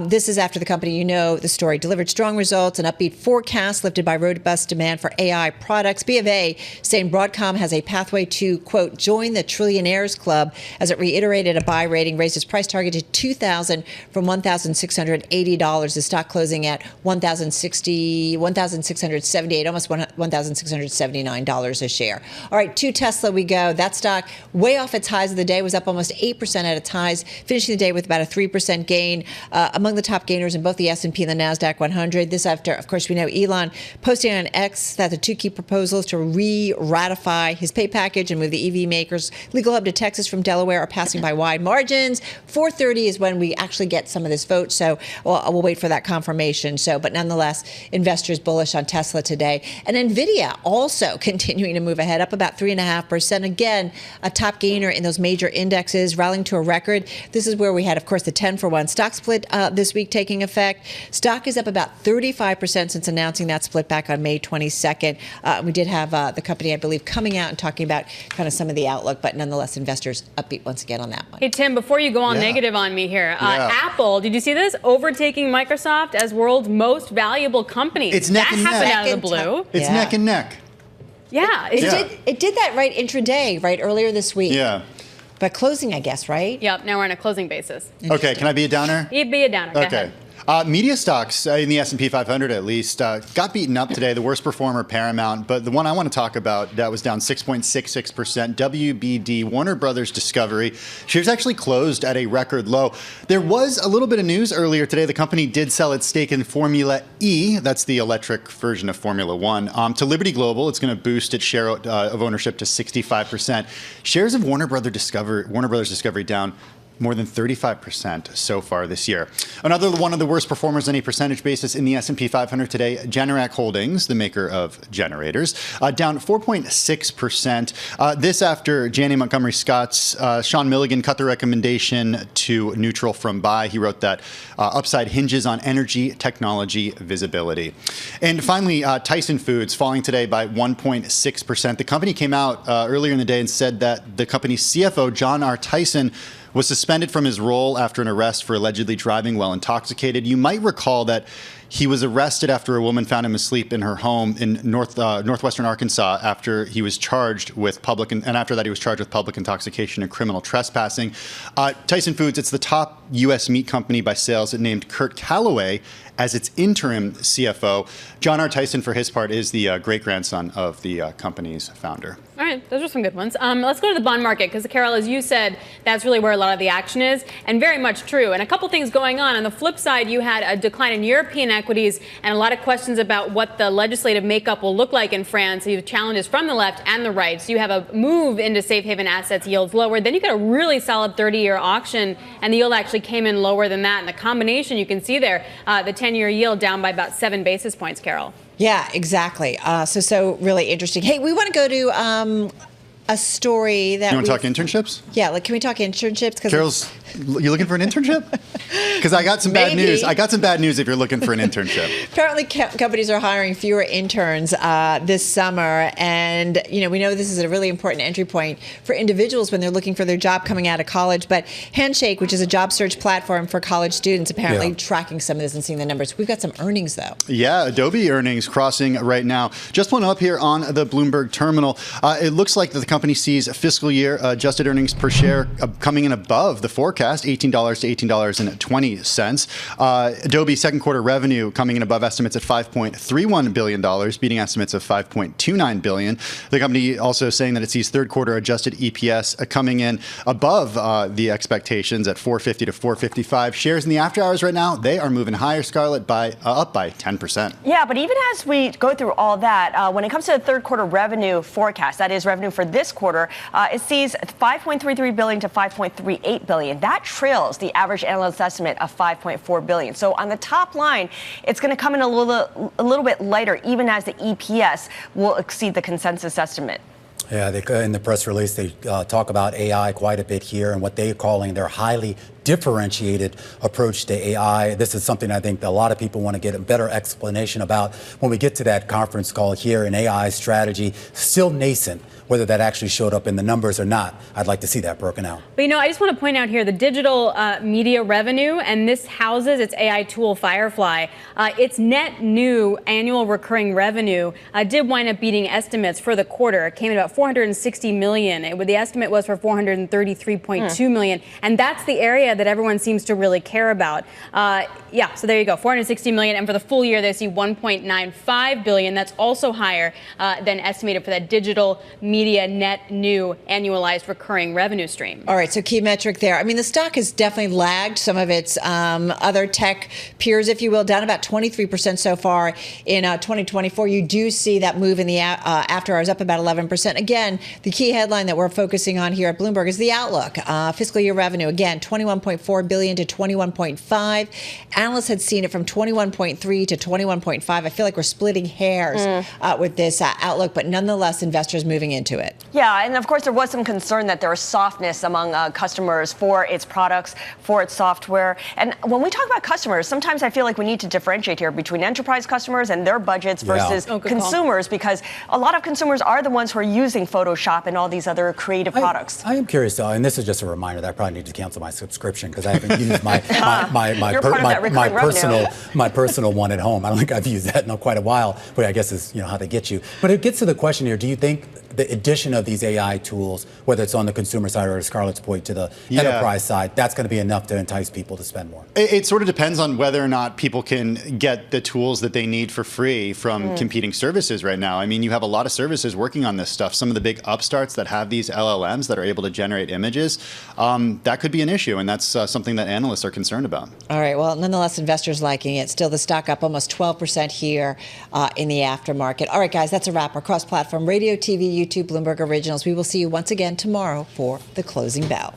This is after the company, the story, delivered strong results and upbeat forecast lifted by robust demand for AI products. BofA saying Broadcom has a pathway to, quote, join the trillionaires club as it reiterated a buy rating, raised its price target to $2,000 from $1,680. The stock closing at $1,678, almost $1,679 a share. All right, to Tesla we go. That stock way off its highs of the day, was up almost 8% at its highs, finishing the day with about a 3% gain. Among the top gainers in both the S&P and the NASDAQ 100. This after, of course, we know Elon posting on X that the 2 key proposals to re-ratify his pay package and move the EV makers legal hub to Texas from Delaware are passing by wide margins. 4:30 is when we actually get some of this vote, so we'll wait for that confirmation. But nonetheless, investors bullish on Tesla today. And NVIDIA also continuing to move ahead, up about 3.5%. Again, a top gainer in those major indexes, rallying to a record. This is where we had, of course, the 10-for-1 stock split this week taking effect. Stock is up about 35% 3% since announcing that split back on May 22nd. We did have the company, I believe, coming out and talking about kind of some of the outlook, but nonetheless, investors upbeat once again on that one. Hey, Tim, before you go on negative on me here, Apple, did you see this? Overtaking Microsoft as world's most valuable company. It's neck and neck. That happened out of the blue. It's neck and neck. Yeah. It did that right intraday, right, earlier this week. Yeah. But closing, I guess, right? Yep, now we're on a closing basis. Okay, can I be a downer? You'd be a downer. Go ahead. Media stocks in the S&P 500 at least got beaten up today. The worst performer, Paramount, but the one I want to talk about that was down 6.66%, WBD, Warner Brothers Discovery. Shares actually closed at a record low. There was a little bit of news earlier today. The company did sell its stake in Formula E, that's the electric version of Formula One, to Liberty Global. It's going to boost its share of ownership to 65%. Shares of Warner Brothers Discovery down more than 35% so far this year. Another one of the worst performers on a percentage basis in the S&P 500 today, Generac Holdings, the maker of generators, down 4.6%. This after Janney Montgomery Scott's Sean Milligan cut the recommendation to neutral from buy. He wrote that upside hinges on energy technology visibility. And finally, Tyson Foods falling today by 1.6%. The company came out earlier in the day and said that the company's CFO, John R. Tyson, was suspended from his role after an arrest for allegedly driving while intoxicated. You might recall that he was arrested after a woman found him asleep in her home in northwestern Arkansas after he was charged with and after that he was charged with public intoxication and criminal trespassing. Tyson Foods, it's the top U.S. meat company by sales. It named Kurt Callaway as its interim CFO. John R. Tyson, for his part, is the great-grandson of the company's founder. All right, those are some good ones. Let's go to the bond market because, Carol, as you said, that's really where a lot of the action is, and very much true. And a couple things going on. On the flip side, you had a decline in European equities and a lot of questions about what the legislative makeup will look like in France. You have challenges from the left and the right. So you have a move into safe haven assets, yields lower. Then you got a really solid 30-year auction, and the yield actually came in lower than that. And the combination, you can see there, the 10-year yield down by about 7 basis points, Carol. Yeah, exactly. So really interesting. Hey, we want to go to a story that you want to talk internships? Yeah, can we talk internships? Carol's, you looking for an internship? Because I got some bad news. I got some bad news if you're looking for an internship. Apparently, companies are hiring fewer interns this summer, and we know this is a really important entry point for individuals when they're looking for their job coming out of college. But Handshake, which is a job search platform for college students, apparently tracking some of this and seeing the numbers. We've got some earnings though. Yeah, Adobe earnings crossing right now. Just one up here on the Bloomberg terminal. It looks like the company sees fiscal year adjusted earnings per share coming in above the forecast, $18 to $18.20. Adobe's second quarter revenue coming in above estimates at $5.31 billion, beating estimates of $5.29 billion. The company also saying that it sees third quarter adjusted EPS coming in above the expectations at $4.50 to $4.55. Shares in the after hours right now, they are moving higher, Scarlett, up by 10%. Yeah, but even as we go through all that, when it comes to the third quarter revenue forecast, that is revenue for this quarter, it sees $5.33 billion to $5.38 billion. That trails the average analyst estimate of $5.4 billion. So on the top line, it's going to come in a little bit lighter, even as the EPS will exceed the consensus estimate. Yeah, in the press release, they talk about AI quite a bit here and what they're calling their highly differentiated approach to AI. This is something I think a lot of people want to get a better explanation about when we get to that conference call here. An AI strategy still nascent. Whether that actually showed up in the numbers or not, I'd like to see that broken out. But I just want to point out here the digital media revenue, and this houses its AI tool Firefly. Its net new annual recurring revenue did wind up beating estimates for the quarter. It came in about $460 million. The estimate was for $433.2 million, and that's the area that everyone seems to really care about. So there you go, $460 million, and for the full year they see $1.95 billion. That's also higher than estimated for that digital media net new annualized recurring revenue stream. All right, so key metric there. I mean, the stock has definitely lagged some of its other tech peers, if you will, down about 23% so far in 2024. You do see that move in the after hours up about 11%. Again, the key headline that we're focusing on here at Bloomberg is the outlook. Fiscal year revenue, again, 21.5 21.4 billion to 21.5. Analysts had seen it from 21.3 to 21.5. I feel like we're splitting hairs with this outlook, but nonetheless, investors moving into it. Yeah, and of course, there was some concern that there was softness among customers for its products, for its software. And when we talk about customers, sometimes I feel like we need to differentiate here between enterprise customers and their budgets versus consumers, because a lot of consumers are the ones who are using Photoshop and all these other creative products. I am curious, though, and this is just a reminder that I probably need to cancel my subscription because I haven't used my personal one at home. I don't think I've used that in quite a while, but I guess is how they get you. But it gets to the question here: do you think the addition of these AI tools, whether it's on the consumer side or, Scarlett's point, to the enterprise side, that's going to be enough to entice people to spend more? It sort of depends on whether or not people can get the tools that they need for free from competing services right now. I mean, you have a lot of services working on this stuff. Some of the big upstarts that have these LLMs that are able to generate images, that could be an issue, and that's something that analysts are concerned about. All right. Well, nonetheless, investors liking it. Still, the stock up almost 12% here in the aftermarket. All right, guys, that's a wrap. Our cross-platform radio, TV, YouTube, Bloomberg Originals. We will see you once again tomorrow for the closing bell.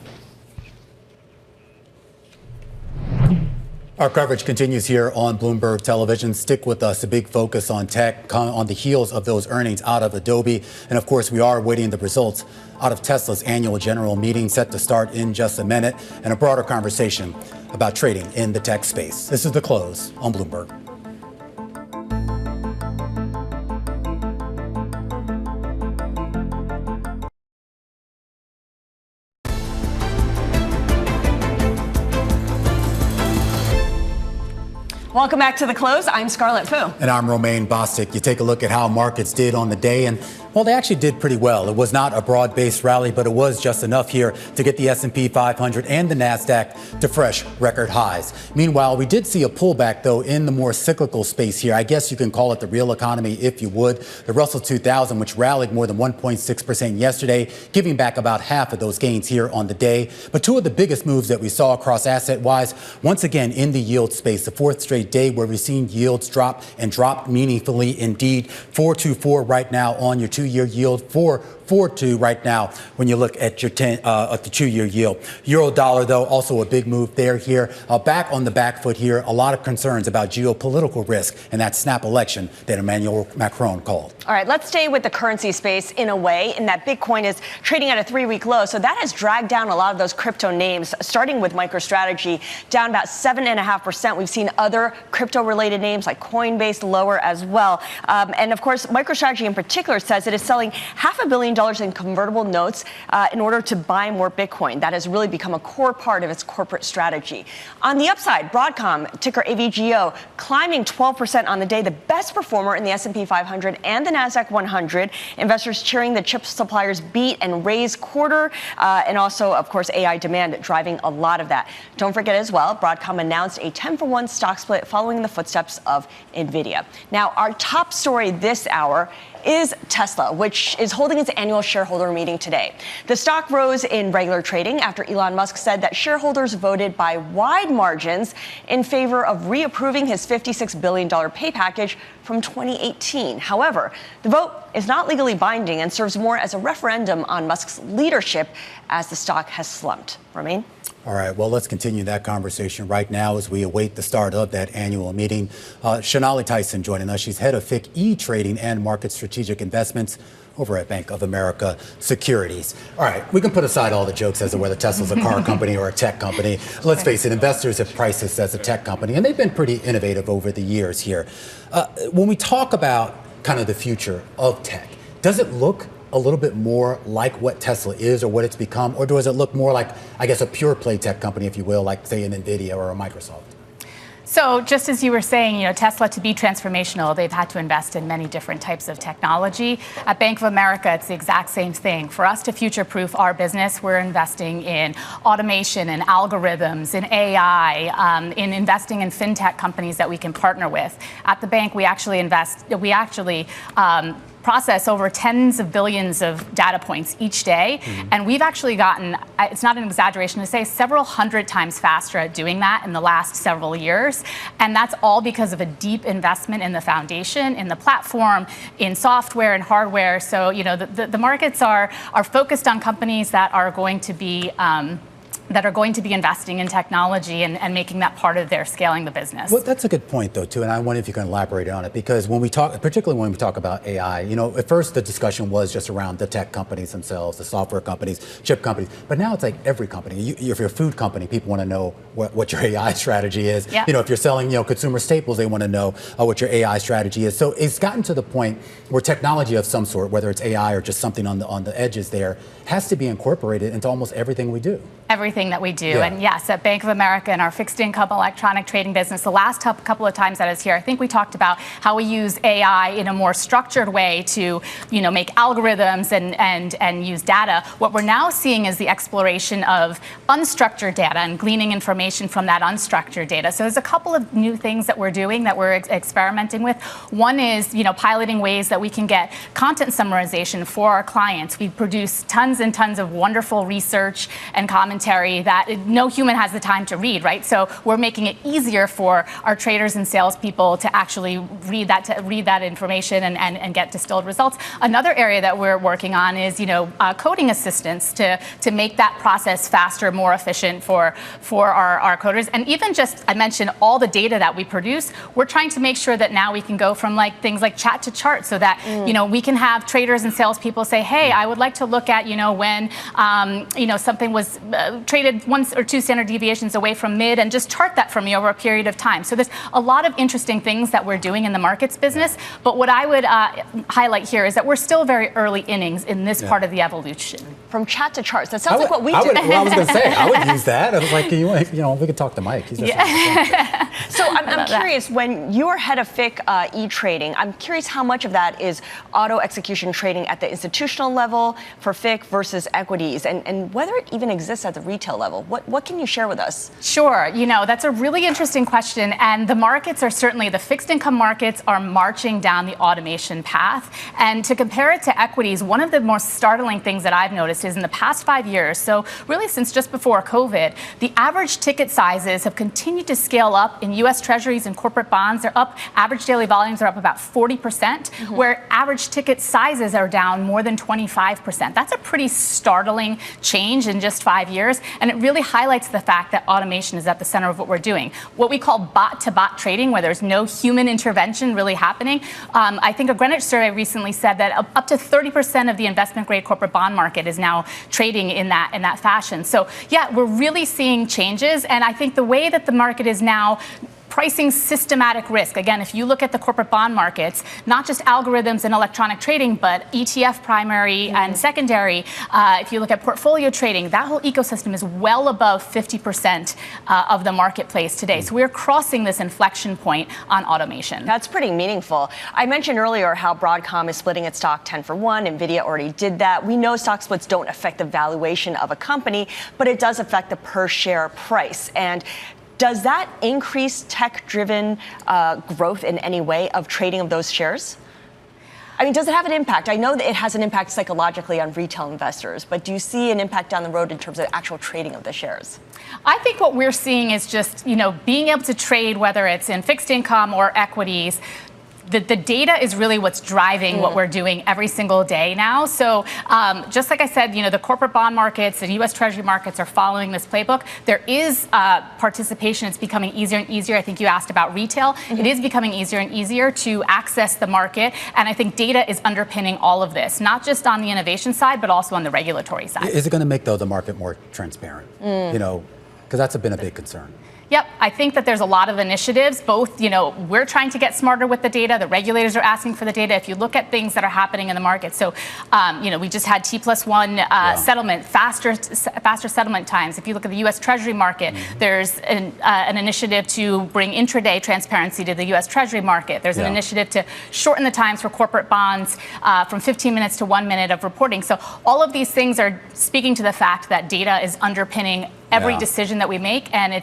Our coverage continues here on Bloomberg Television. Stick with us. A big focus on tech on the heels of those earnings out of Adobe. And of course, we are waiting the results out of Tesla's annual general meeting set to start in just a minute, and a broader conversation about trading in the tech space. This is The Close on Bloomberg. Welcome back to The Close. I'm Scarlett Fu. And I'm Romaine Bostic. You take a look at how markets did on the day, and well, they actually did pretty well. It was not a broad-based rally, but it was just enough here to get the S&P 500 and the NASDAQ to fresh record highs. Meanwhile, we did see a pullback, though, in the more cyclical space here. I guess you can call it the real economy, if you would. The Russell 2000, which rallied more than 1.6% yesterday, giving back about half of those gains here on the day. But two of the biggest moves that we saw across asset-wise, once again in the yield space, the fourth straight day where we've seen yields drop and drop meaningfully indeed. 4.24 right now on your two-year yield, 4.42 right now when you look at your at the two-year yield. Euro dollar, though, also a big move there here. Back on the back foot here, a lot of concerns about geopolitical risk and that snap election that Emmanuel Macron called. All right, let's stay with the currency space in a way, in that Bitcoin is trading at a three-week low. So that has dragged down a lot of those crypto names, starting with MicroStrategy, down about 7.5%. We've seen other crypto-related names like Coinbase lower as well. And of course, MicroStrategy in particular says it is selling $500 million in convertible notes in order to buy more Bitcoin. That has really become a core part of its corporate strategy. On the upside, Broadcom, ticker AVGO, climbing 12% on the day, the best performer in the S&P 500 and the NASDAQ 100. Investors cheering the chip suppliers beat and raise quarter, and also, of course, AI demand driving a lot of that. Don't forget as well, Broadcom announced a 10-for-1 stock split following in the footsteps of NVIDIA. Now, our top story this hour is Tesla, which is holding its annual shareholder meeting today. The stock rose in regular trading after Elon Musk said that shareholders voted by wide margins in favor of reapproving his $56 billion pay package from 2018. However, the vote is not legally binding and serves more as a referendum on Musk's leadership as the stock has slumped. Romaine? All right, well, let's continue that conversation right now as we await the start of that annual meeting. Sonali Theisen joining us. She's head of FIC E-Trading and Market Strategic Investments over at Bank of America Securities. All right, we can put aside all the jokes as to whether Tesla's a car company or a tech company. Let's face it, investors have priced this as a tech company, and they've been pretty innovative over the years here. When we talk about kind of the future of tech, does it look a little bit more like what Tesla is or what it's become, or does it look more like, I guess, a pure play tech company, if you will, like, say, an NVIDIA or a Microsoft? So just as you were saying, Tesla, to be transformational, they've had to invest in many different types of technology. At Bank of America, it's the exact same thing. For us to future-proof our business, we're investing in automation and algorithms, in AI, in investing in fintech companies that we can partner with. At the bank, we actually process over tens of billions of data points each day. And we've actually gotten, it's not an exaggeration to say, several hundred times faster at doing that in the last several years. And that's all because of a deep investment in the foundation, in the platform, in software and hardware. So, the markets are focused on companies that are going to be that are going to be investing in technology and making that part of their scaling the business. Well, that's a good point, though, too, and I wonder if you can elaborate on it, because when we talk, particularly when we talk about AI, at first the discussion was just around the tech companies themselves, the software companies, chip companies, but now it's like every company. If you're a food company, people want to know what your AI strategy is. Yeah. If you're selling, consumer staples, they want to know what your AI strategy is. So it's gotten to the point where technology of some sort, whether it's AI or just something on the edges there, has to be incorporated into almost everything we do. Everything that we do. Yeah. And yes, at Bank of America in our fixed income electronic trading business, the last couple of times that I was here, I think we talked about how we use AI in a more structured way to, make algorithms and use data. What we're now seeing is the exploration of unstructured data and gleaning information from that unstructured data. So there's a couple of new things that we're doing that we're experimenting with. One is, piloting ways that we can get content summarization for our clients. We produce tons and tons of wonderful research and commentary that no human has the time to read, right? So we're making it easier for our traders and salespeople to actually read that information and get distilled results. Another area that we're working on is, coding assistance to make that process faster, more efficient for our coders. And even just, I mentioned all the data that we produce, we're trying to make sure that now we can go from things like chat to chart, so that, we can have traders and salespeople say, hey, I would like to look at, when, something was traded 1 or 2 standard deviations away from mid, and just chart that for me over a period of time. So there's a lot of interesting things that we're doing in the markets business. But what I would highlight here is that we're still very early innings in this part of the evolution. From chat to charts. That sounds like what we do. I was going to say, I would use that. I was like, we could talk to Mike. He's So I'm curious, when you're head of FICC e-trading, I'm curious how much of that is auto execution trading at the institutional level for FICC versus equities, and whether it even exists at the retail level. What can you share with us? Sure. That's a really interesting question. And the markets are certainly, the fixed income markets are marching down the automation path. And to compare it to equities, one of the most startling things that I've noticed is in the past 5 years, so really since just before COVID, the average ticket sizes have continued to scale up in U.S. Treasuries and corporate bonds. They're up, average daily volumes are up about 40%, where average ticket sizes are down more than 25%. That's a pretty startling change in just 5 years. And it really highlights the fact that automation is at the center of what we're doing. What we call bot-to-bot trading, where there's no human intervention really happening. I think a Greenwich survey recently said that up to 30% of the investment-grade corporate bond market is now trading in that fashion. So yeah, we're really seeing changes. And I think the way that the market is now pricing systematic risk. Again, if you look at the corporate bond markets, not just algorithms and electronic trading, but ETF primary and secondary, if you look at portfolio trading, that whole ecosystem is well above 50% of the marketplace today. So we're crossing this inflection point on automation. That's pretty meaningful. I mentioned earlier how Broadcom is splitting its stock 10-for-1. NVIDIA already did that. We know stock splits don't affect the valuation of a company, but it does affect the per share price. And does that increase tech-driven growth in any way of trading of those shares? I mean, does it have an impact? I know that it has an impact psychologically on retail investors, but do you see an impact down the road in terms of actual trading of the shares? I think what we're seeing is just, being able to trade, whether it's in fixed income or equities. The data is really what's driving what we're doing every single day now. So just like I said, the corporate bond markets and U.S. Treasury markets are following this playbook. There is participation. It's becoming easier and easier. I think you asked about retail. It is becoming easier and easier to access the market. And I think data is underpinning all of this, not just on the innovation side, but also on the regulatory side. Is it going to make, though, the market more transparent? Because that's been a big concern. Yep, I think that there's a lot of initiatives, both, we're trying to get smarter with the data, the regulators are asking for the data. If you look at things that are happening in the market, so, we just had T+1 settlement, faster settlement times. If you look at the U.S. Treasury market, there's an initiative to bring intraday transparency to the U.S. Treasury market. There's an initiative to shorten the times for corporate bonds from 15 minutes to 1 minute of reporting. So all of these things are speaking to the fact that data is underpinning every decision that we make. And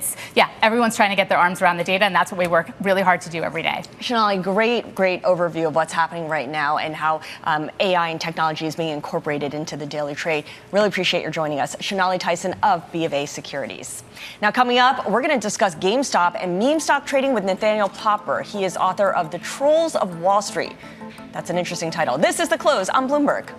everyone's trying to get their arms around the data, and that's what we work really hard to do every day. Sonali, great overview of what's happening right now and how AI and technology is being incorporated into the daily trade. Really appreciate your joining us. Sonali Theisen of BofA Securities. Now, coming up, we're going to discuss GameStop and meme stock trading with Nathaniel Popper. He is author of The Trolls of Wall Street. That's an interesting title. This is The Close on Bloomberg.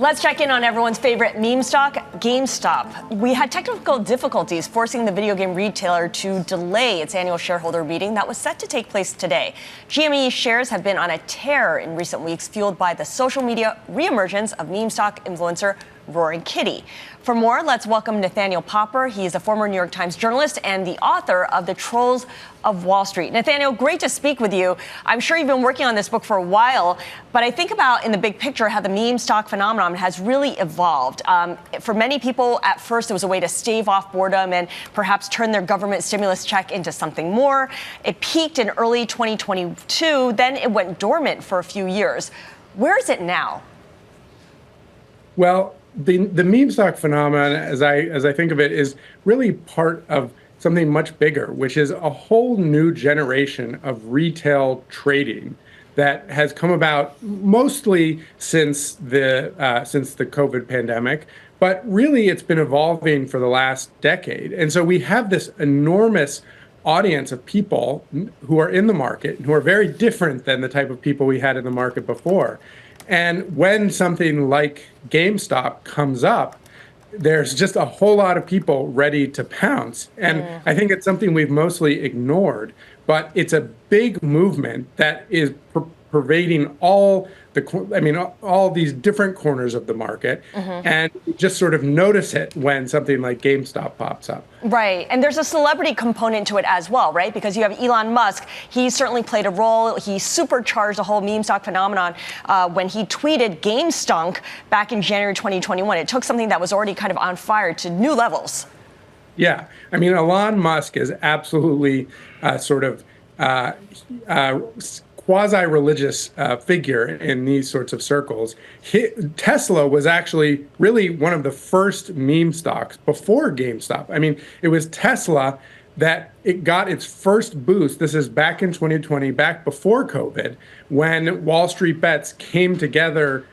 Let's check in on everyone's favorite meme stock, GameStop. We had technical difficulties forcing the video game retailer to delay its annual shareholder meeting that was set to take place today. GME shares have been on a tear in recent weeks, fueled by the social media reemergence of meme stock influencer Roaring Kitty. For more, let's welcome Nathaniel Popper. He is a former New York Times journalist and the author of The Trolls of Wall Street. Nathaniel, great to speak with you. I'm sure you've been working on this book for a while, but I think about in the big picture how the meme stock phenomenon has really evolved. For many people, at first, it was a way to stave off boredom and perhaps turn their government stimulus check into something more. It peaked in early 2022, then it went dormant for a few years. Where is it now? Well, the meme stock phenomenon, as I think of it, is really part of something much bigger, which is a whole new generation of retail trading that has come about mostly since the COVID pandemic, but really it's been evolving for the last decade. And so we have this enormous audience of people who are in the market, who are very different than the type of people we had in the market before. And when something like GameStop comes up, there's just a whole lot of people ready to pounce. And I think it's something we've mostly ignored, but it's a big movement that is pervading all these different corners of the market. And you just sort of notice it when something like GameStop pops up. Right. And there's a celebrity component to it as well, right? Because you have Elon Musk. He certainly played a role. He supercharged the whole meme stock phenomenon when he tweeted "Game Stunk" back in January 2021. It took something that was already kind of on fire to new levels. Yeah. I mean, Elon Musk is absolutely quasi-religious figure in these sorts of circles. Tesla was actually really one of the first meme stocks before GameStop. I mean, it was Tesla that it got its first boost. This is back in 2020, back before COVID, when Wall Street bets came together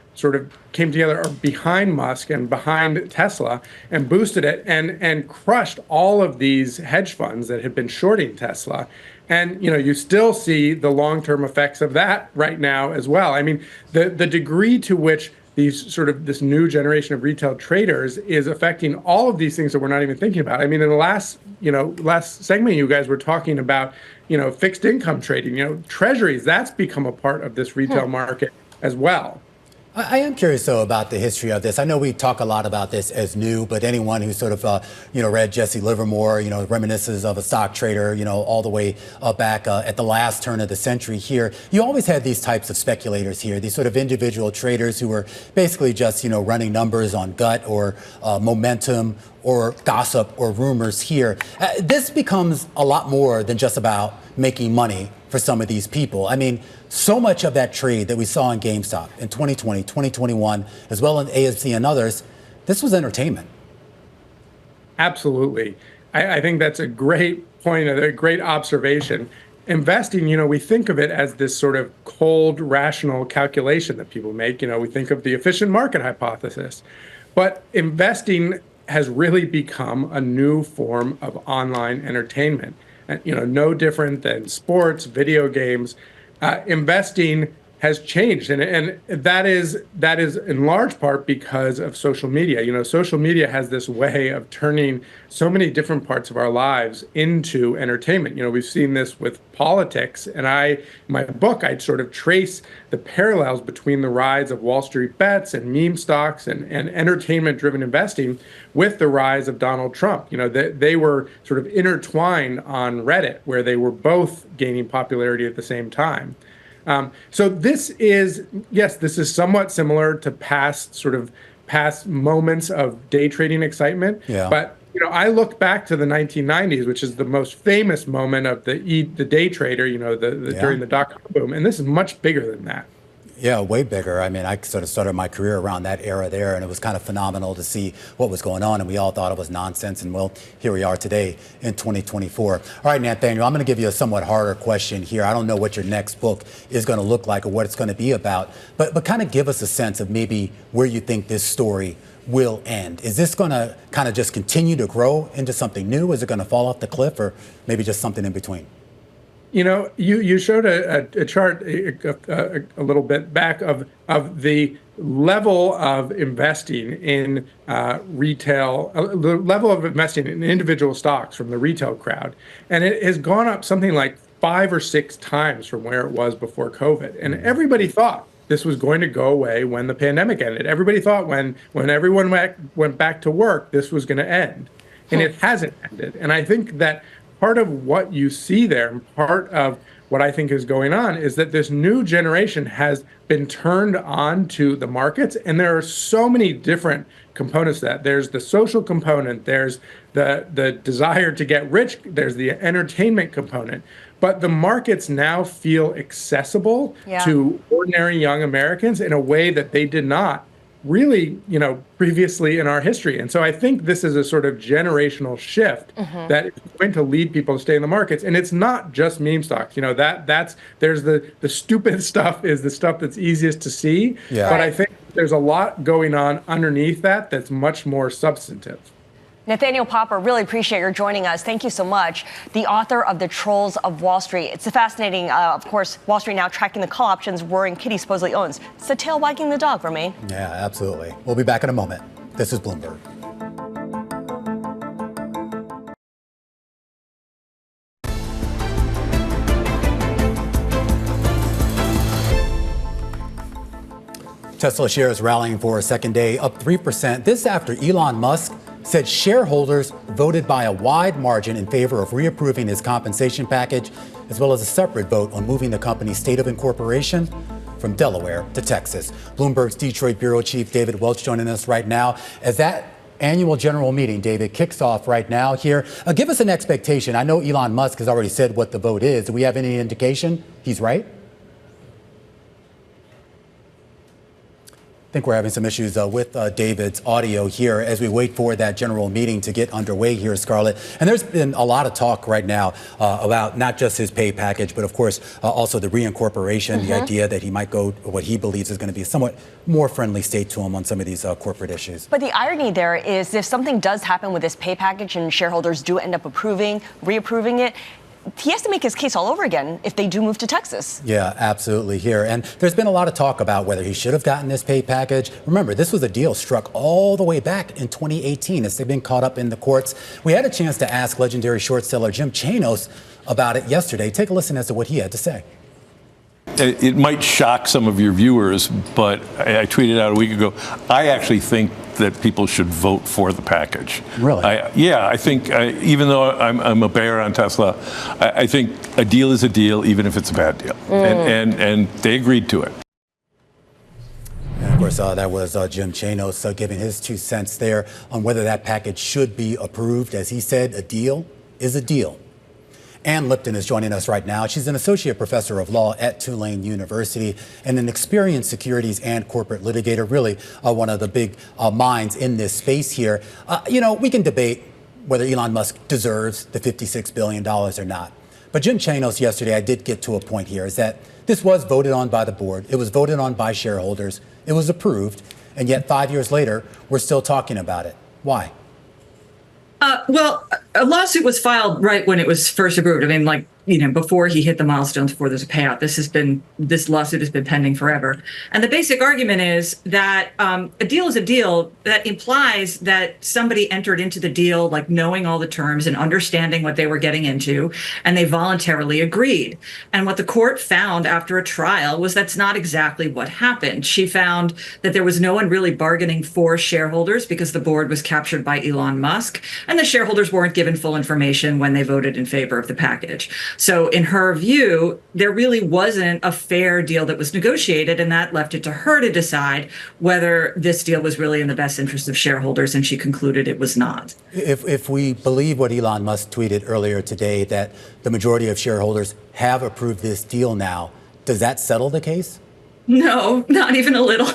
behind Musk and behind Tesla and boosted it and crushed all of these hedge funds that had been shorting Tesla. And, you still see the long-term effects of that right now as well. I mean, the degree to which this new generation of retail traders is affecting all of these things that we're not even thinking about. I mean, in the last segment, you guys were talking about, fixed income trading, treasuries, that's become a part of this retail market as well. I am curious, though, about the history of this. I know we talk a lot about this as new, but anyone who sort of, read Jesse Livermore, reminisces of a stock trader, all the way back at the last turn of the century here. You always had these types of speculators here, these sort of individual traders who were basically just, running numbers on gut or momentum or gossip or rumors here. This becomes a lot more than just about making money for some of these people. I mean, so much of that trade that we saw in GameStop in 2020, 2021, as well in AMC and others, this was entertainment. Absolutely. I think that's a great point, a great observation. Investing, we think of it as this sort of cold, rational calculation that people make. We think of the efficient market hypothesis. But investing has really become a new form of online entertainment. No different than sports, video games. Investing has changed, and that is in large part because of social media. Social media has this way of turning so many different parts of our lives into entertainment. We've seen this with politics, and in my book, I sort of trace the parallels between the rise of Wall Street bets and meme stocks and entertainment-driven investing with the rise of Donald Trump. They were sort of intertwined on Reddit, where they were both gaining popularity at the same time. So this is somewhat similar to past moments of day trading excitement. Yeah. But I look back to the 1990s, which is the most famous moment of the day trader. During the dot-com boom, and this is much bigger than that. Yeah, way bigger. I mean, I sort of started my career around that era there, and it was kind of phenomenal to see what was going on, and we all thought it was nonsense, and well, here we are today in 2024. All right, Nathaniel, I'm going to give you a somewhat harder question here. I don't know what your next book is going to look like or what it's going to be about, but kind of give us a sense of maybe where you think this story will end. Is this going to kind of just continue to grow into something new? Is it going to fall off the cliff, or maybe just something in between? You showed a chart a little bit back of the level of investing in retail, the level of investing in individual stocks from the retail crowd. And it has gone up something like 5 or 6 times from where it was before COVID. And everybody thought this was going to go away when the pandemic ended. Everybody thought when everyone went back to work, this was going to end. And it hasn't ended. And I think that part of what you see there, and part of what I think is going on, is that this new generation has been turned on to the markets. And there are so many different components to that. There's the social component, there's the desire to get rich, there's the entertainment component. But the markets now feel accessible to ordinary young Americans in a way that they did not really, previously in our history. And so I think this is a sort of generational shift that is going to lead people to stay in the markets. And it's not just meme stocks. There's the stupid stuff is the stuff that's easiest to see. Yeah. But I think there's a lot going on underneath that's much more substantive. Nathaniel Popper, really appreciate your joining us. Thank you so much. The author of The Trolls of Wall Street. It's a fascinating, of course, Wall Street now tracking the call options Roaring Kitty supposedly owns. It's the tail wagging the dog, Romaine. Yeah, absolutely. We'll be back in a moment. This is Bloomberg. Tesla shares rallying for a second day, up 3%. This after Elon Musk said shareholders voted by a wide margin in favor of reapproving his compensation package, as well as a separate vote on moving the company's state of incorporation from Delaware to Texas. Bloomberg's Detroit bureau chief David Welch joining us right now. As that annual general meeting, David, kicks off right now here, give us an expectation. I know Elon Musk has already said what the vote is. Do we have any indication he's right? I think we're having some issues with David's audio here as we wait for that general meeting to get underway here, Scarlett. And there's been a lot of talk right now about not just his pay package, but of course also the reincorporation, the idea that he might go what he believes is going to be a somewhat more friendly state to him on some of these corporate issues. But the irony there is if something does happen with this pay package and shareholders do end up reapproving it, he has to make his case all over again if they do move to Texas. Yeah, absolutely here. And there's been a lot of talk about whether he should have gotten this pay package. Remember, this was a deal struck all the way back in 2018 as they've been caught up in the courts. We had a chance to ask legendary short seller Jim Chanos about it yesterday. Take a listen as to what he had to say. It might shock some of your viewers, but I tweeted out a week ago, I actually think that people should vote for the package. Really? I think even though I'm a bear on Tesla, I think a deal is a deal, even if it's a bad deal. And they agreed to it. And of course, that was Jim Chanos giving his 2 cents there on whether that package should be approved. As he said, a deal is a deal. Ann Lipton is joining us right now. She's an associate professor of law at Tulane University and an experienced securities and corporate litigator, really one of the big minds in this space here. We can debate whether Elon Musk deserves the $56 billion or not. But Jim Chanos yesterday, I did get to a point here, is that this was voted on by the board. It was voted on by shareholders. It was approved. And yet 5 years later, we're still talking about it. Why? Well, a lawsuit was filed right when it was first approved. I mean, before he hit the milestones, before there's a payout. This lawsuit has been pending forever. And the basic argument is that a deal is a deal. That implies that somebody entered into the deal, knowing all the terms and understanding what they were getting into, and they voluntarily agreed. And what the court found after a trial was that's not exactly what happened. She found that there was no one really bargaining for shareholders because the board was captured by Elon Musk, and the shareholders weren't given full information when they voted in favor of the package. So in her view, there really wasn't a fair deal that was negotiated, and that left it to her to decide whether this deal was really in the best interest of shareholders, and she concluded it was not. If we believe what Elon Musk tweeted earlier today, that the majority of shareholders have approved this deal now, does that settle the case? No, not even a little.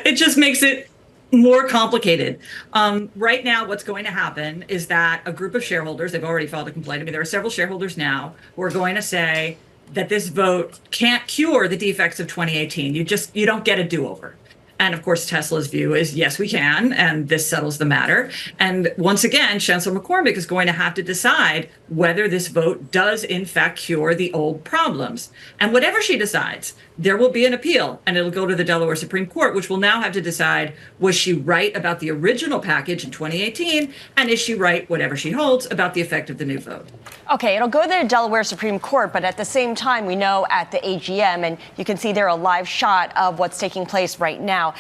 It just makes it more complicated. Right now, what's going to happen is that a group of shareholders, they've already filed a complaint. I mean, there are several shareholders now who are going to say that this vote can't cure the defects of 2018. You don't get a do-over. And of course, Tesla's view is, yes, we can, and this settles the matter. And once again, Chancellor McCormick is going to have to decide whether this vote does in fact cure the old problems. And whatever she decides, there will be an appeal, and it'll go to the Delaware Supreme Court, which will now have to decide, was she right about the original package in 2018, and is she right, whatever she holds, about the effect of the new vote? Okay, it'll go to the Delaware Supreme Court, but at the same time, we know at the AGM, and you can see there a live shot of what's taking place right now.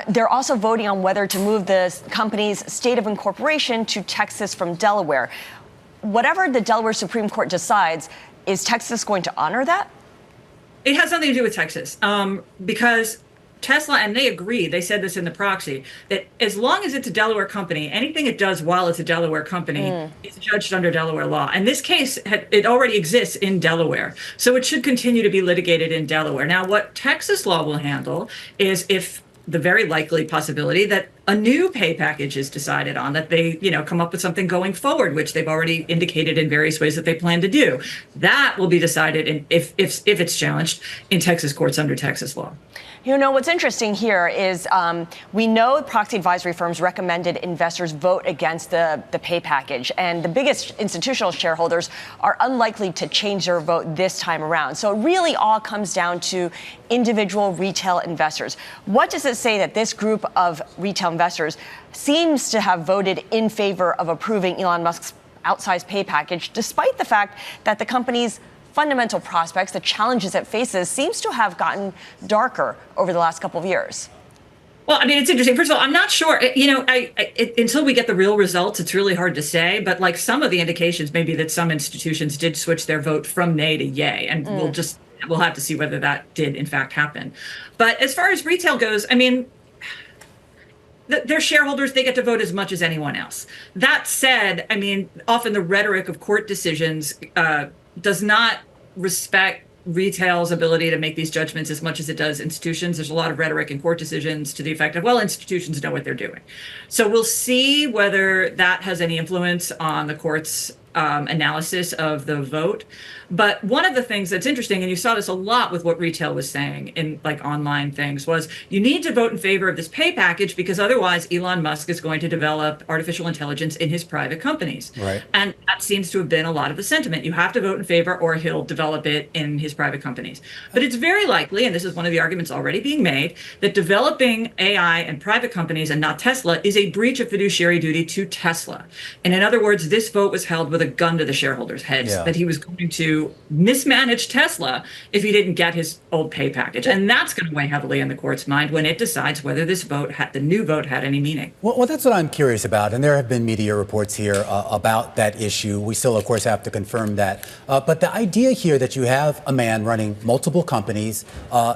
They're also voting on whether to move the company's state of incorporation to Texas from Delaware. Whatever the Delaware Supreme Court decides, is Texas going to honor that? It has nothing to do with Texas, because Tesla, and they agree, they said this in the proxy, that as long as it's a Delaware company, anything it does while it's a Delaware company is judged under Delaware law. And this case, it already exists in Delaware. So it should continue to be litigated in Delaware. Now, what Texas law will handle is if the very likely possibility that a new pay package is decided on, that they, come up with something going forward, which they've already indicated in various ways that they plan to do. That will be decided if it's challenged in Texas courts under Texas law. What's interesting here is we know proxy advisory firms recommended investors vote against the pay package, and the biggest institutional shareholders are unlikely to change their vote this time around. So it really all comes down to individual retail investors. What does it say that this group of retail investors seems to have voted in favor of approving Elon Musk's outsized pay package, despite the fact that the company's fundamental prospects, the challenges it faces, seems to have gotten darker over the last couple of years? Well, it's interesting. First of all, I'm not sure, until we get the real results, it's really hard to say. But like some of the indications may be that some institutions did switch their vote from nay to yay. And we'll have to see whether that did in fact happen. But as far as retail goes, they're shareholders, they get to vote as much as anyone else. That said, often the rhetoric of court decisions does not respect retail's ability to make these judgments as much as it does institutions. There's a lot of rhetoric in court decisions to the effect of, well, institutions know what they're doing. So we'll see whether that has any influence on the court's analysis of the vote. But one of the things that's interesting, and you saw this a lot with what retail was saying in like online things, was you need to vote in favor of this pay package because otherwise Elon Musk is going to develop artificial intelligence in his private companies. Right. And that seems to have been a lot of the sentiment. You have to vote in favor or he'll develop it in his private companies. But it's very likely, and this is one of the arguments already being made, that developing AI and private companies and not Tesla is a breach of fiduciary duty to Tesla. And in other words, this vote was held with a gun to the shareholders' heads, that he was going to mismanage Tesla if he didn't get his old pay package. And that's going to weigh heavily in the court's mind when it decides whether this vote, the new vote, had any meaning. Well, that's what I'm curious about. And there have been media reports here about that issue. We still, of course, have to confirm that. But the idea here that you have a man running multiple companies,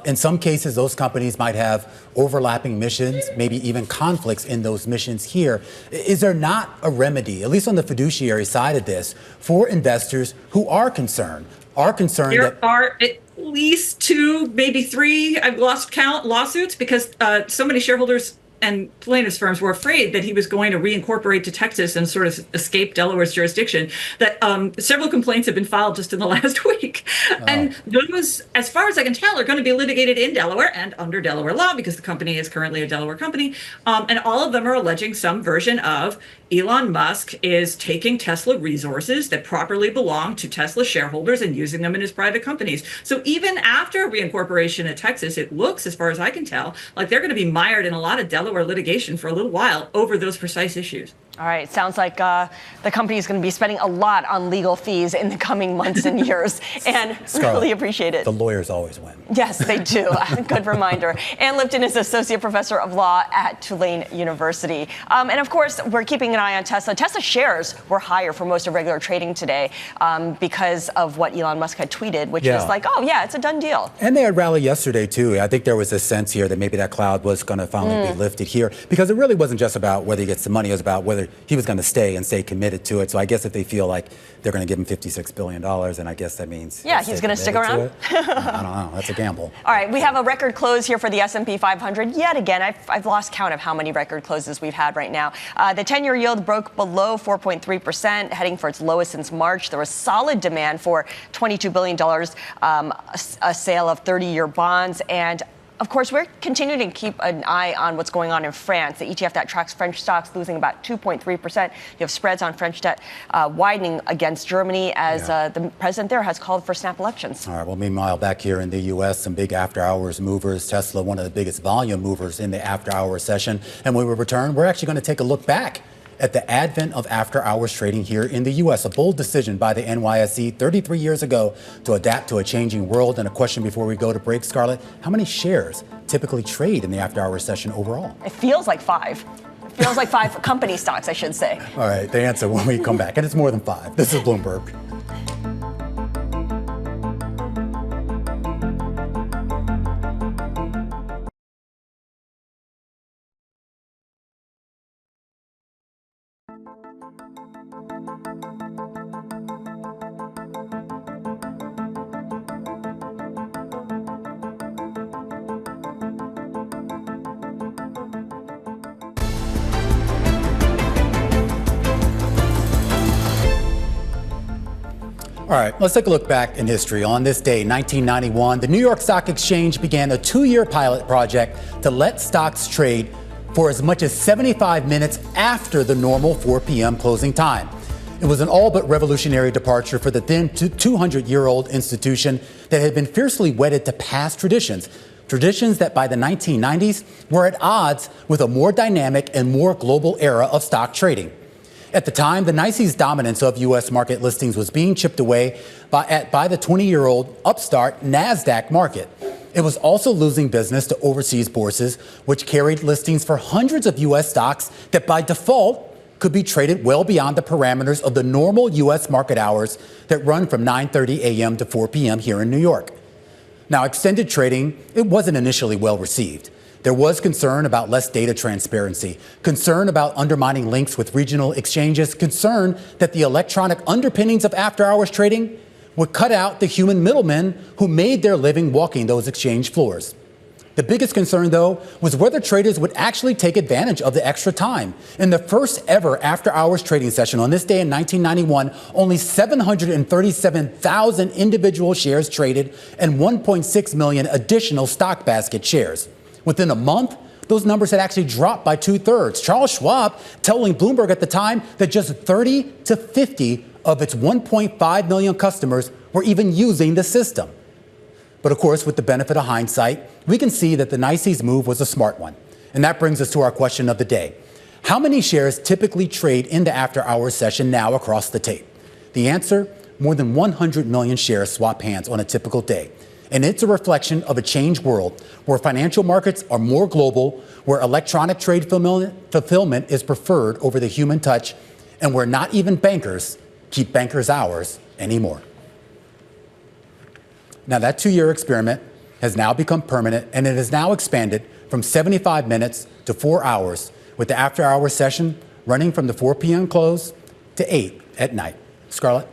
in some cases, those companies might have overlapping missions, maybe even conflicts in those missions here. Is there not a remedy, at least on the fiduciary side of this, for investors who are concerned there are at least 2, maybe 3, I've lost count, lawsuits because so many shareholders and plaintiffs' firms were afraid that he was going to reincorporate to Texas and sort of escape Delaware's jurisdiction, that several complaints have been filed just in the last week. Oh. And those, as far as I can tell, are going to be litigated in Delaware and under Delaware law because the company is currently a Delaware company. And all of them are alleging some version of Elon Musk is taking Tesla resources that properly belong to Tesla shareholders and using them in his private companies. So even after reincorporation at Texas, it looks, as far as I can tell, like they're going to be mired in a lot of Delaware litigation for a little while over those precise issues. All right. Sounds like the company is going to be spending a lot on legal fees in the coming months and years. And Scarlett, really appreciate it. The lawyers always win. Yes, they do. Good reminder. Ann Lipton is Associate Professor of Law at Tulane University. And of course, we're keeping an eye on Tesla. Tesla shares were higher for most of regular trading today because of what Elon Musk had tweeted, which is like, oh, yeah, it's a done deal. And they had rallied yesterday, too. I think there was a sense here that maybe that cloud was going to finally be lifted here because it really wasn't just about whether he gets the money. It was about whether he was going to stay committed to it. So I guess if they feel like they're going to give him $56 billion, and I guess that means he's going to stick around. I don't know. That's a gamble. All right. We have a record close here for the S&P 500. Yet again, I've lost count of how many record closes we've had right now. The 10-year yield broke below 4.3%, heading for its lowest since March. There was solid demand for $22 billion, a sale of 30-year bonds, and Of course, we're continuing to keep an eye on what's going on in France. The ETF that tracks French stocks losing about 2.3%. You have spreads on French debt widening against Germany as the president there has called for snap elections. All right. Well, meanwhile, back here in the U.S., some big after-hours movers. Tesla, one of the biggest volume movers in the after-hour session. And when we return, we're actually going to take a look back at the advent of after-hours trading here in the U.S. A bold decision by the NYSE 33 years ago to adapt to a changing world. And a question before we go to break, Scarlett, how many shares typically trade in the after-hours session overall? It feels like 5. It feels like 5 company stocks, I should say. All right, the answer when we come back. And it's more than 5. This is Bloomberg. All right, let's take a look back in history. On this day, 1991, the New York Stock Exchange began a 2-year pilot project to let stocks trade for as much as 75 minutes after the normal 4 p.m. closing time. It was an all but revolutionary departure for the then 200-year-old institution that had been fiercely wedded to past traditions that by the 1990s were at odds with a more dynamic and more global era of stock trading. At the time, the NYSE's dominance of U.S. market listings was being chipped away by the 20-year-old upstart NASDAQ market. It was also losing business to overseas bourses, which carried listings for hundreds of U.S. stocks that by default could be traded well beyond the parameters of the normal U.S. market hours that run from 9:30 a.m. to 4 p.m. here in New York. Now, extended trading, it wasn't initially well received. There was concern about less data transparency, concern about undermining links with regional exchanges, concern that the electronic underpinnings of after-hours trading would cut out the human middlemen who made their living walking those exchange floors. The biggest concern, though, was whether traders would actually take advantage of the extra time. In the first ever after-hours trading session on this day in 1991, only 737,000 individual shares traded and 1.6 million additional stock basket shares. Within a month, those numbers had actually dropped by 2/3. Charles Schwab telling Bloomberg at the time that just 30 to 50 of its 1.5 million customers were even using the system. But of course, with the benefit of hindsight, we can see that the NYSE's move was a smart one. And that brings us to our question of the day. How many shares typically trade in the after-hours session now across the tape? The answer, more than 100 million shares swap hands on a typical day. And it's a reflection of a changed world where financial markets are more global, where electronic trade fulfillment is preferred over the human touch, and where not even bankers keep bankers' hours anymore. Now, that 2-year experiment has now become permanent, and it has now expanded from 75 minutes to 4 hours, with the after-hours session running from the 4 p.m. close to 8 at night. Scarlett?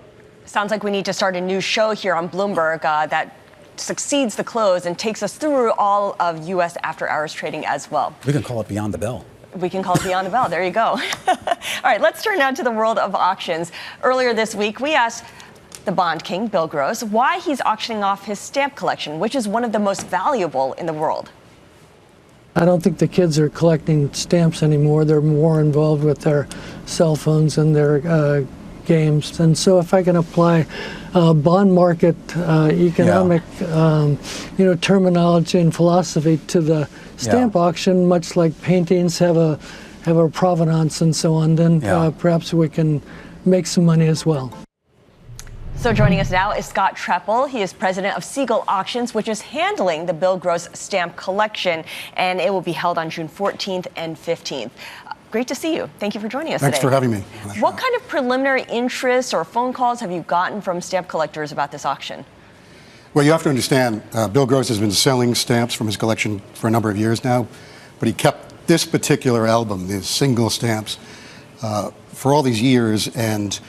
Sounds like we need to start a new show here on Bloomberg that succeeds the close and takes us through all of U.S. after-hours trading as well. We can call it Beyond the Bell. We can call it Beyond the Bell. There you go. All right, let's turn now to the world of auctions. Earlier this week, we asked the bond king, Bill Gross, why he's auctioning off his stamp collection, which is one of the most valuable in the world. I don't think the kids are collecting stamps anymore. They're more involved with their cell phones and their games. And so if I can apply bond market economic terminology and philosophy to the stamp auction, much like paintings have a provenance and so on, then perhaps we can make some money as well. So joining us now is Scott Trepel. He is president of Siegel Auctions, which is handling the Bill Gross stamp collection, and it will be held on June 14th and 15th. Great to see you. Thank you for joining us today. Thanks for having me. What kind of preliminary interest or phone calls have you gotten from stamp collectors about this auction? Well, you have to understand, Bill Gross has been selling stamps from his collection for a number of years now, but he kept this particular album, these single stamps, for all these years, and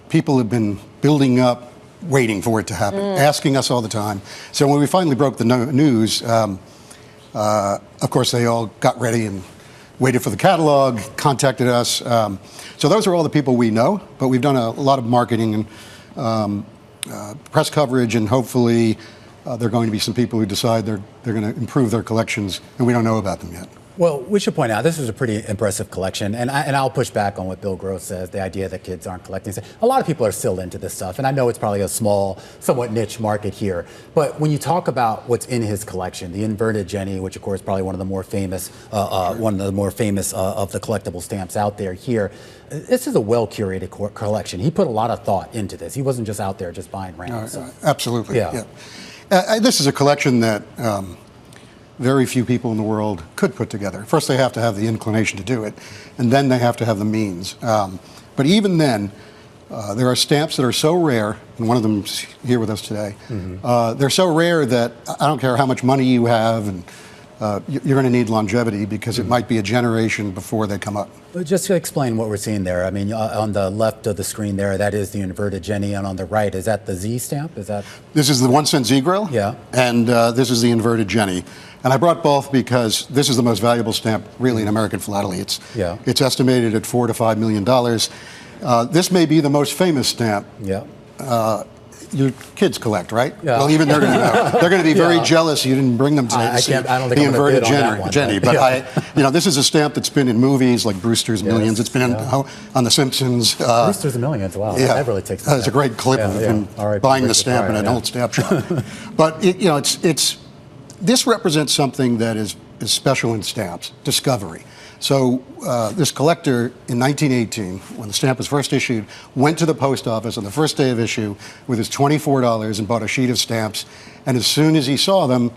people have been building up, waiting for it to happen, asking us all the time. So when we finally broke the news, of course, they all got ready and waited for the catalog, contacted us. So those are all the people we know, but we've done a lot of marketing and press coverage, and hopefully there are going to be some people who decide they're going to improve their collections, and we don't know about them yet. Well, we should point out this is a pretty impressive collection, and I'll push back on what Bill Gross says, the idea that kids aren't collecting. A lot of people are still into this stuff, and I know it's probably a small, somewhat niche market here. But when you talk about what's in his collection, the inverted Jenny, which of course is probably one of the more famous, of the collectible stamps out there here, this is a well-curated collection. He put a lot of thought into this. He wasn't just out there just buying random stuff. Absolutely. Yeah. This is a collection that very few people in the world could put together. First, they have to have the inclination to do it, and then they have to have the means. But even then, there are stamps that are so rare, and one of them's here with us today. They're so rare that I don't care how much money you have, and you're going to need longevity because it might be a generation before they come up. Just to explain what we're seeing there, I mean, on the left of the screen there, that is the inverted Jenny, and on the right, is that the Z stamp? Is that? This is the 1 cent Z grill. Yeah. And this is the inverted Jenny. And I brought both because this is the most valuable stamp, really, in American philately. It's estimated at $4 to $5 million. This may be the most famous stamp. Yeah. Your kids collect, right? Yeah. Well, even they're going to know. They're going to be very jealous you didn't bring them today to see I don't think the I'm gonna inverted bid on that one, Jenny. But this is a stamp that's been in movies like Brewster's Millions. It's been on The Simpsons. Brewster's Millions. Wow. Yeah. That really takes. It's a great clip of him buying the stamp in an old stamp shop. But this represents something that is special in stamps, discovery. So this collector in 1918, when the stamp was first issued, went to the post office on the first day of issue with his $24 and bought a sheet of stamps. And as soon as he saw them,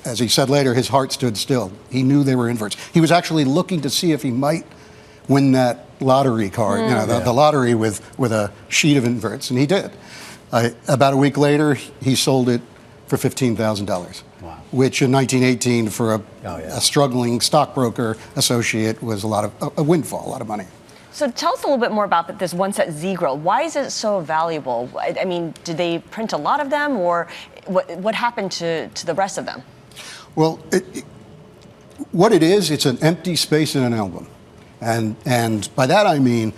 as he said later, his heart stood still. He knew they were inverts. He was actually looking to see if he might win that lottery card, the lottery with a sheet of inverts, and he did. About a week later, he sold it for $15,000. Wow. Which in 1918 for a struggling stockbroker associate was a windfall, a lot of money. So tell us a little bit more about this 1 cent Z grill. Why is it so valuable? I mean, did they print a lot of them, or what happened to the rest of them? Well, what it is, it's an empty space in an album. And by that I mean,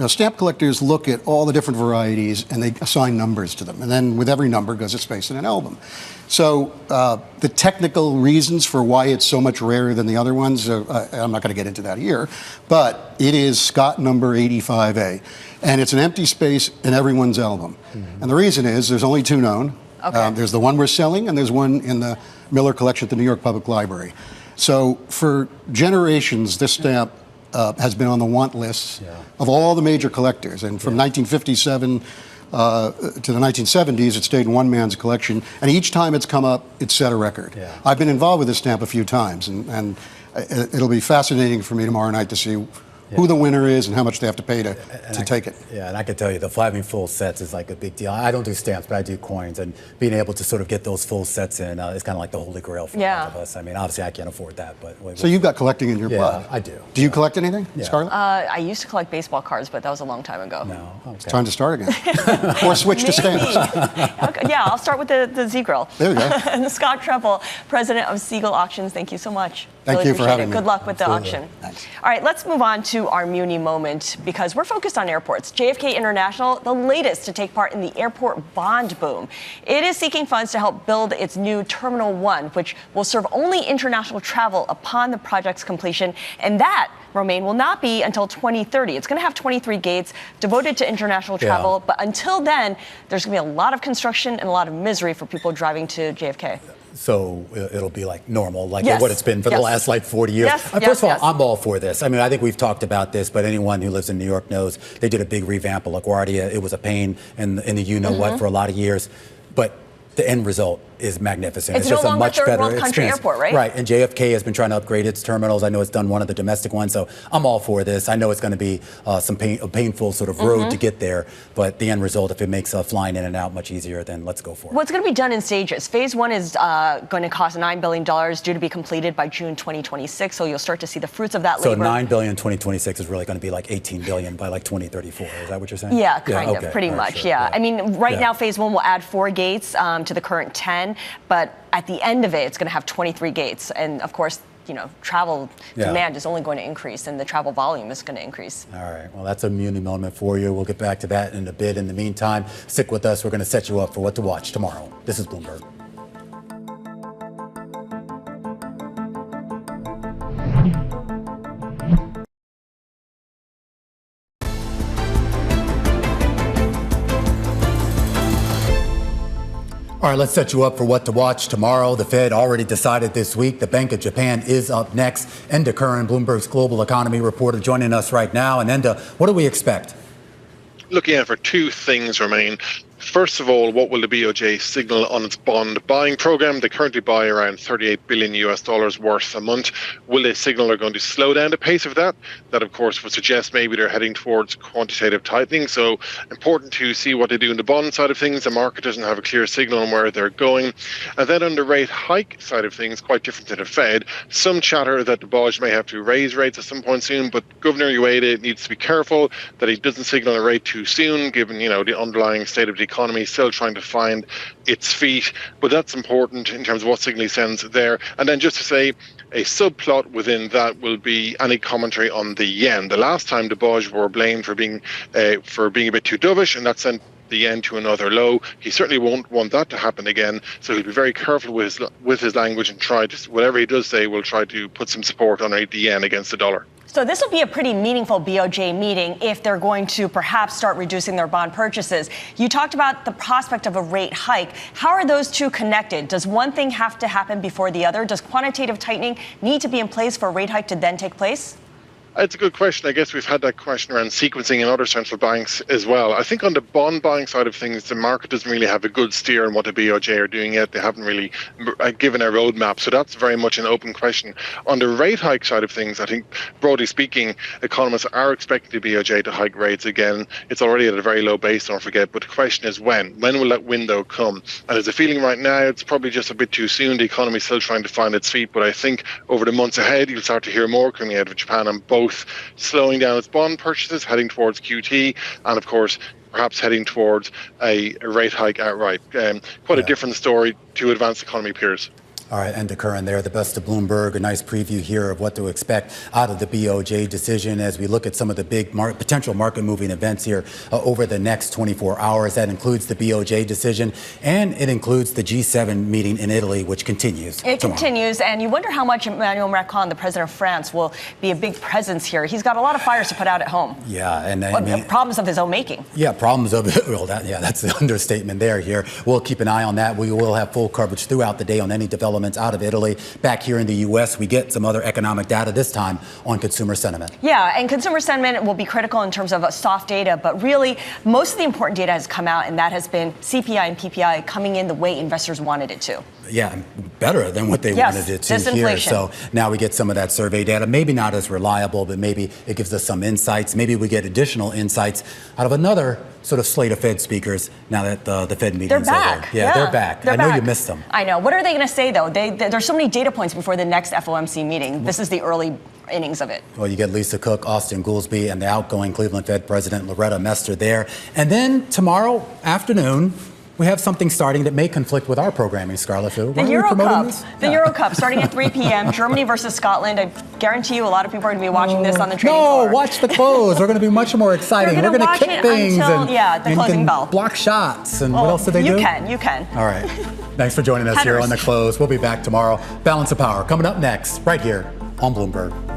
stamp collectors look at all the different varieties and they assign numbers to them. And then with every number goes a space in an album. So the technical reasons for why it's so much rarer than the other ones, I'm not going to get into that here, but it is Scott number 85A. And it's an empty space in everyone's album. And the reason is there's only two known. Okay. There's the one we're selling and there's one in the Miller collection at the New York Public Library. So for generations, this stamp has been on the want lists of all the major collectors. And from 1957 to the 1970s, it stayed in one man's collection. And each time it's come up, it's set a record. I've been involved with this stamp a few times. And it'll be fascinating for me tomorrow night to see who the winner is and how much they have to pay to take it. Yeah, and I can tell you the having full sets is like a big deal. I don't do stamps, but I do coins, and being able to sort of get those full sets in is kind of like the holy grail for a lot of us. I mean, obviously I can't afford that, but so you've got collecting in your blood. I do. Do you collect anything, Scarlett? I used to collect baseball cards, but that was a long time ago. No, okay. It's time to start again, or switch to stamps. Okay, yeah, I'll start with the Z grill. There we go. And Scott Trepel, president of Siegel Auctions. Thank you so much. Thank you for having me. Good luck with the auction. Thanks. All right, let's move on to our Muni moment because we're focused on airports. JFK International, the latest to take part in the airport bond boom. It is seeking funds to help build its new Terminal 1, which will serve only international travel upon the project's completion. And that, Romaine, will not be until 2030. It's going to have 23 gates devoted to international travel. But until then, there's going to be a lot of construction and a lot of misery for people driving to JFK. So it'll be like normal, like what it's been for the last 40 years. First of all, I'm all for this. I mean, I think we've talked about this, but anyone who lives in New York knows they did a big revamp of LaGuardia. It was a pain in the you-know-what for a lot of years. But the end result is magnificent. It's just no a much longer better third world country airport, right? Right, and JFK has been trying to upgrade its terminals. I know it's done one of the domestic ones, so I'm all for this. I know it's going to be a painful sort of road to get there, but the end result, if it makes flying in and out much easier, then let's go for it. Well, it's going to be done in stages. Phase 1 is going to cost $9 billion, due to be completed by June 2026, so you'll start to see the fruits of that labor. So $9 billion in 2026 is really going to be like $18 billion by like 2034. Is that what you're saying? Yeah, kind of, pretty much, sure, I mean, right now, Phase 1 will add 4 gates to the current 10, but at the end of it, it's going to have 23 gates. And of course, travel demand is only going to increase and the travel volume is going to increase. All right. Well, that's a Muni moment for you. We'll get back to that in a bit. In the meantime, stick with us. We're going to set you up for what to watch tomorrow. This is Bloomberg. All right, let's set you up for what to watch tomorrow. The Fed already decided this week. The Bank of Japan is up next. Enda Curran, Bloomberg's global economy reporter, joining us right now. And Enda, what do we expect? Looking out for two things remain. First of all, what will the BOJ signal on its bond buying program? They currently buy around $38 billion worth a month. Will they signal they're going to slow down the pace of that? That, of course, would suggest maybe they're heading towards quantitative tightening. So important to see what they do in the bond side of things. The market doesn't have a clear signal on where they're going. And then on the rate hike side of things, quite different to the Fed. Some chatter that the BOJ may have to raise rates at some point soon, but Governor Ueda needs to be careful that he doesn't signal a rate too soon, given, the underlying state of the economy still trying to find its feet. But that's important in terms of what signal he sends there. And then just to say, a subplot within that will be any commentary on the yen. The last time the BOJ were blamed for being a bit too dovish, and that sent the yen to another low. He certainly won't want that to happen again, so he'll be very careful with his language and try to, whatever he does say, will try to put some support on the yen against the dollar. So this will be a pretty meaningful BOJ meeting if they're going to perhaps start reducing their bond purchases. You talked about the prospect of a rate hike. How are those two connected? Does one thing have to happen before the other? Does quantitative tightening need to be in place for a rate hike to then take place? It's a good question. I guess we've had that question around sequencing in other central banks as well. I think on the bond buying side of things, the market doesn't really have a good steer on what the BOJ are doing yet. They haven't really given a roadmap. So that's very much an open question. On the rate hike side of things, I think, broadly speaking, economists are expecting the BOJ to hike rates again. It's already at a very low base, don't forget. But the question is when? When will that window come? And there's a feeling right now it's probably just a bit too soon. The economy's still trying to find its feet. But I think over the months ahead, you'll start to hear more coming out of Japan on both slowing down its bond purchases, heading towards QT, and of course, perhaps heading towards a rate hike outright. Quite a different story to advanced economy peers. All right, Enda Curran there, the best of Bloomberg. A nice preview here of what to expect out of the BOJ decision as we look at some of the big potential market-moving events here over the next 24 hours. That includes the BOJ decision, and it includes the G7 meeting in Italy, which continues. It continues, and you wonder how much Emmanuel Macron, the president of France, will be a big presence here. He's got a lot of fires to put out at home. Yeah, and problems of his own making. Yeah, problems of it. Well, that's the understatement there. Here, we'll keep an eye on that. We will have full coverage throughout the day on any developments out of Italy. Back here in the U.S., we get some other economic data, this time on consumer sentiment. Yeah, and consumer sentiment will be critical in terms of soft data, but really most of the important data has come out, and that has been CPI and PPI coming in the way investors wanted it to. Yeah, better than what they wanted it to here. So now we get some of that survey data, maybe not as reliable, but maybe it gives us some insights. Maybe we get additional insights out of another sort of slate of Fed speakers now that the Fed meeting's over. They're back. Yeah, they're back. I know you missed them. I know. What are they going to say, though? There's so many data points before the next FOMC meeting. This is the early innings of it. Well, you get Lisa Cook, Austin Goolsbee, and the outgoing Cleveland Fed President Loretta Mester there. And then tomorrow afternoon, we have something starting that may conflict with our programming, Scarlett. The Euro Cup. The Euro Cup starting at 3 p.m. Germany versus Scotland. I guarantee you a lot of people are going to be watching this on the trading floor. No, watch the close. We're going to be much more exciting. We're going to kick things until, and the closing bell. Block shots. And what else do they do? You can. All right. Thanks for joining us here on The Close. We'll be back tomorrow. Balance of Power coming up next, right here on Bloomberg.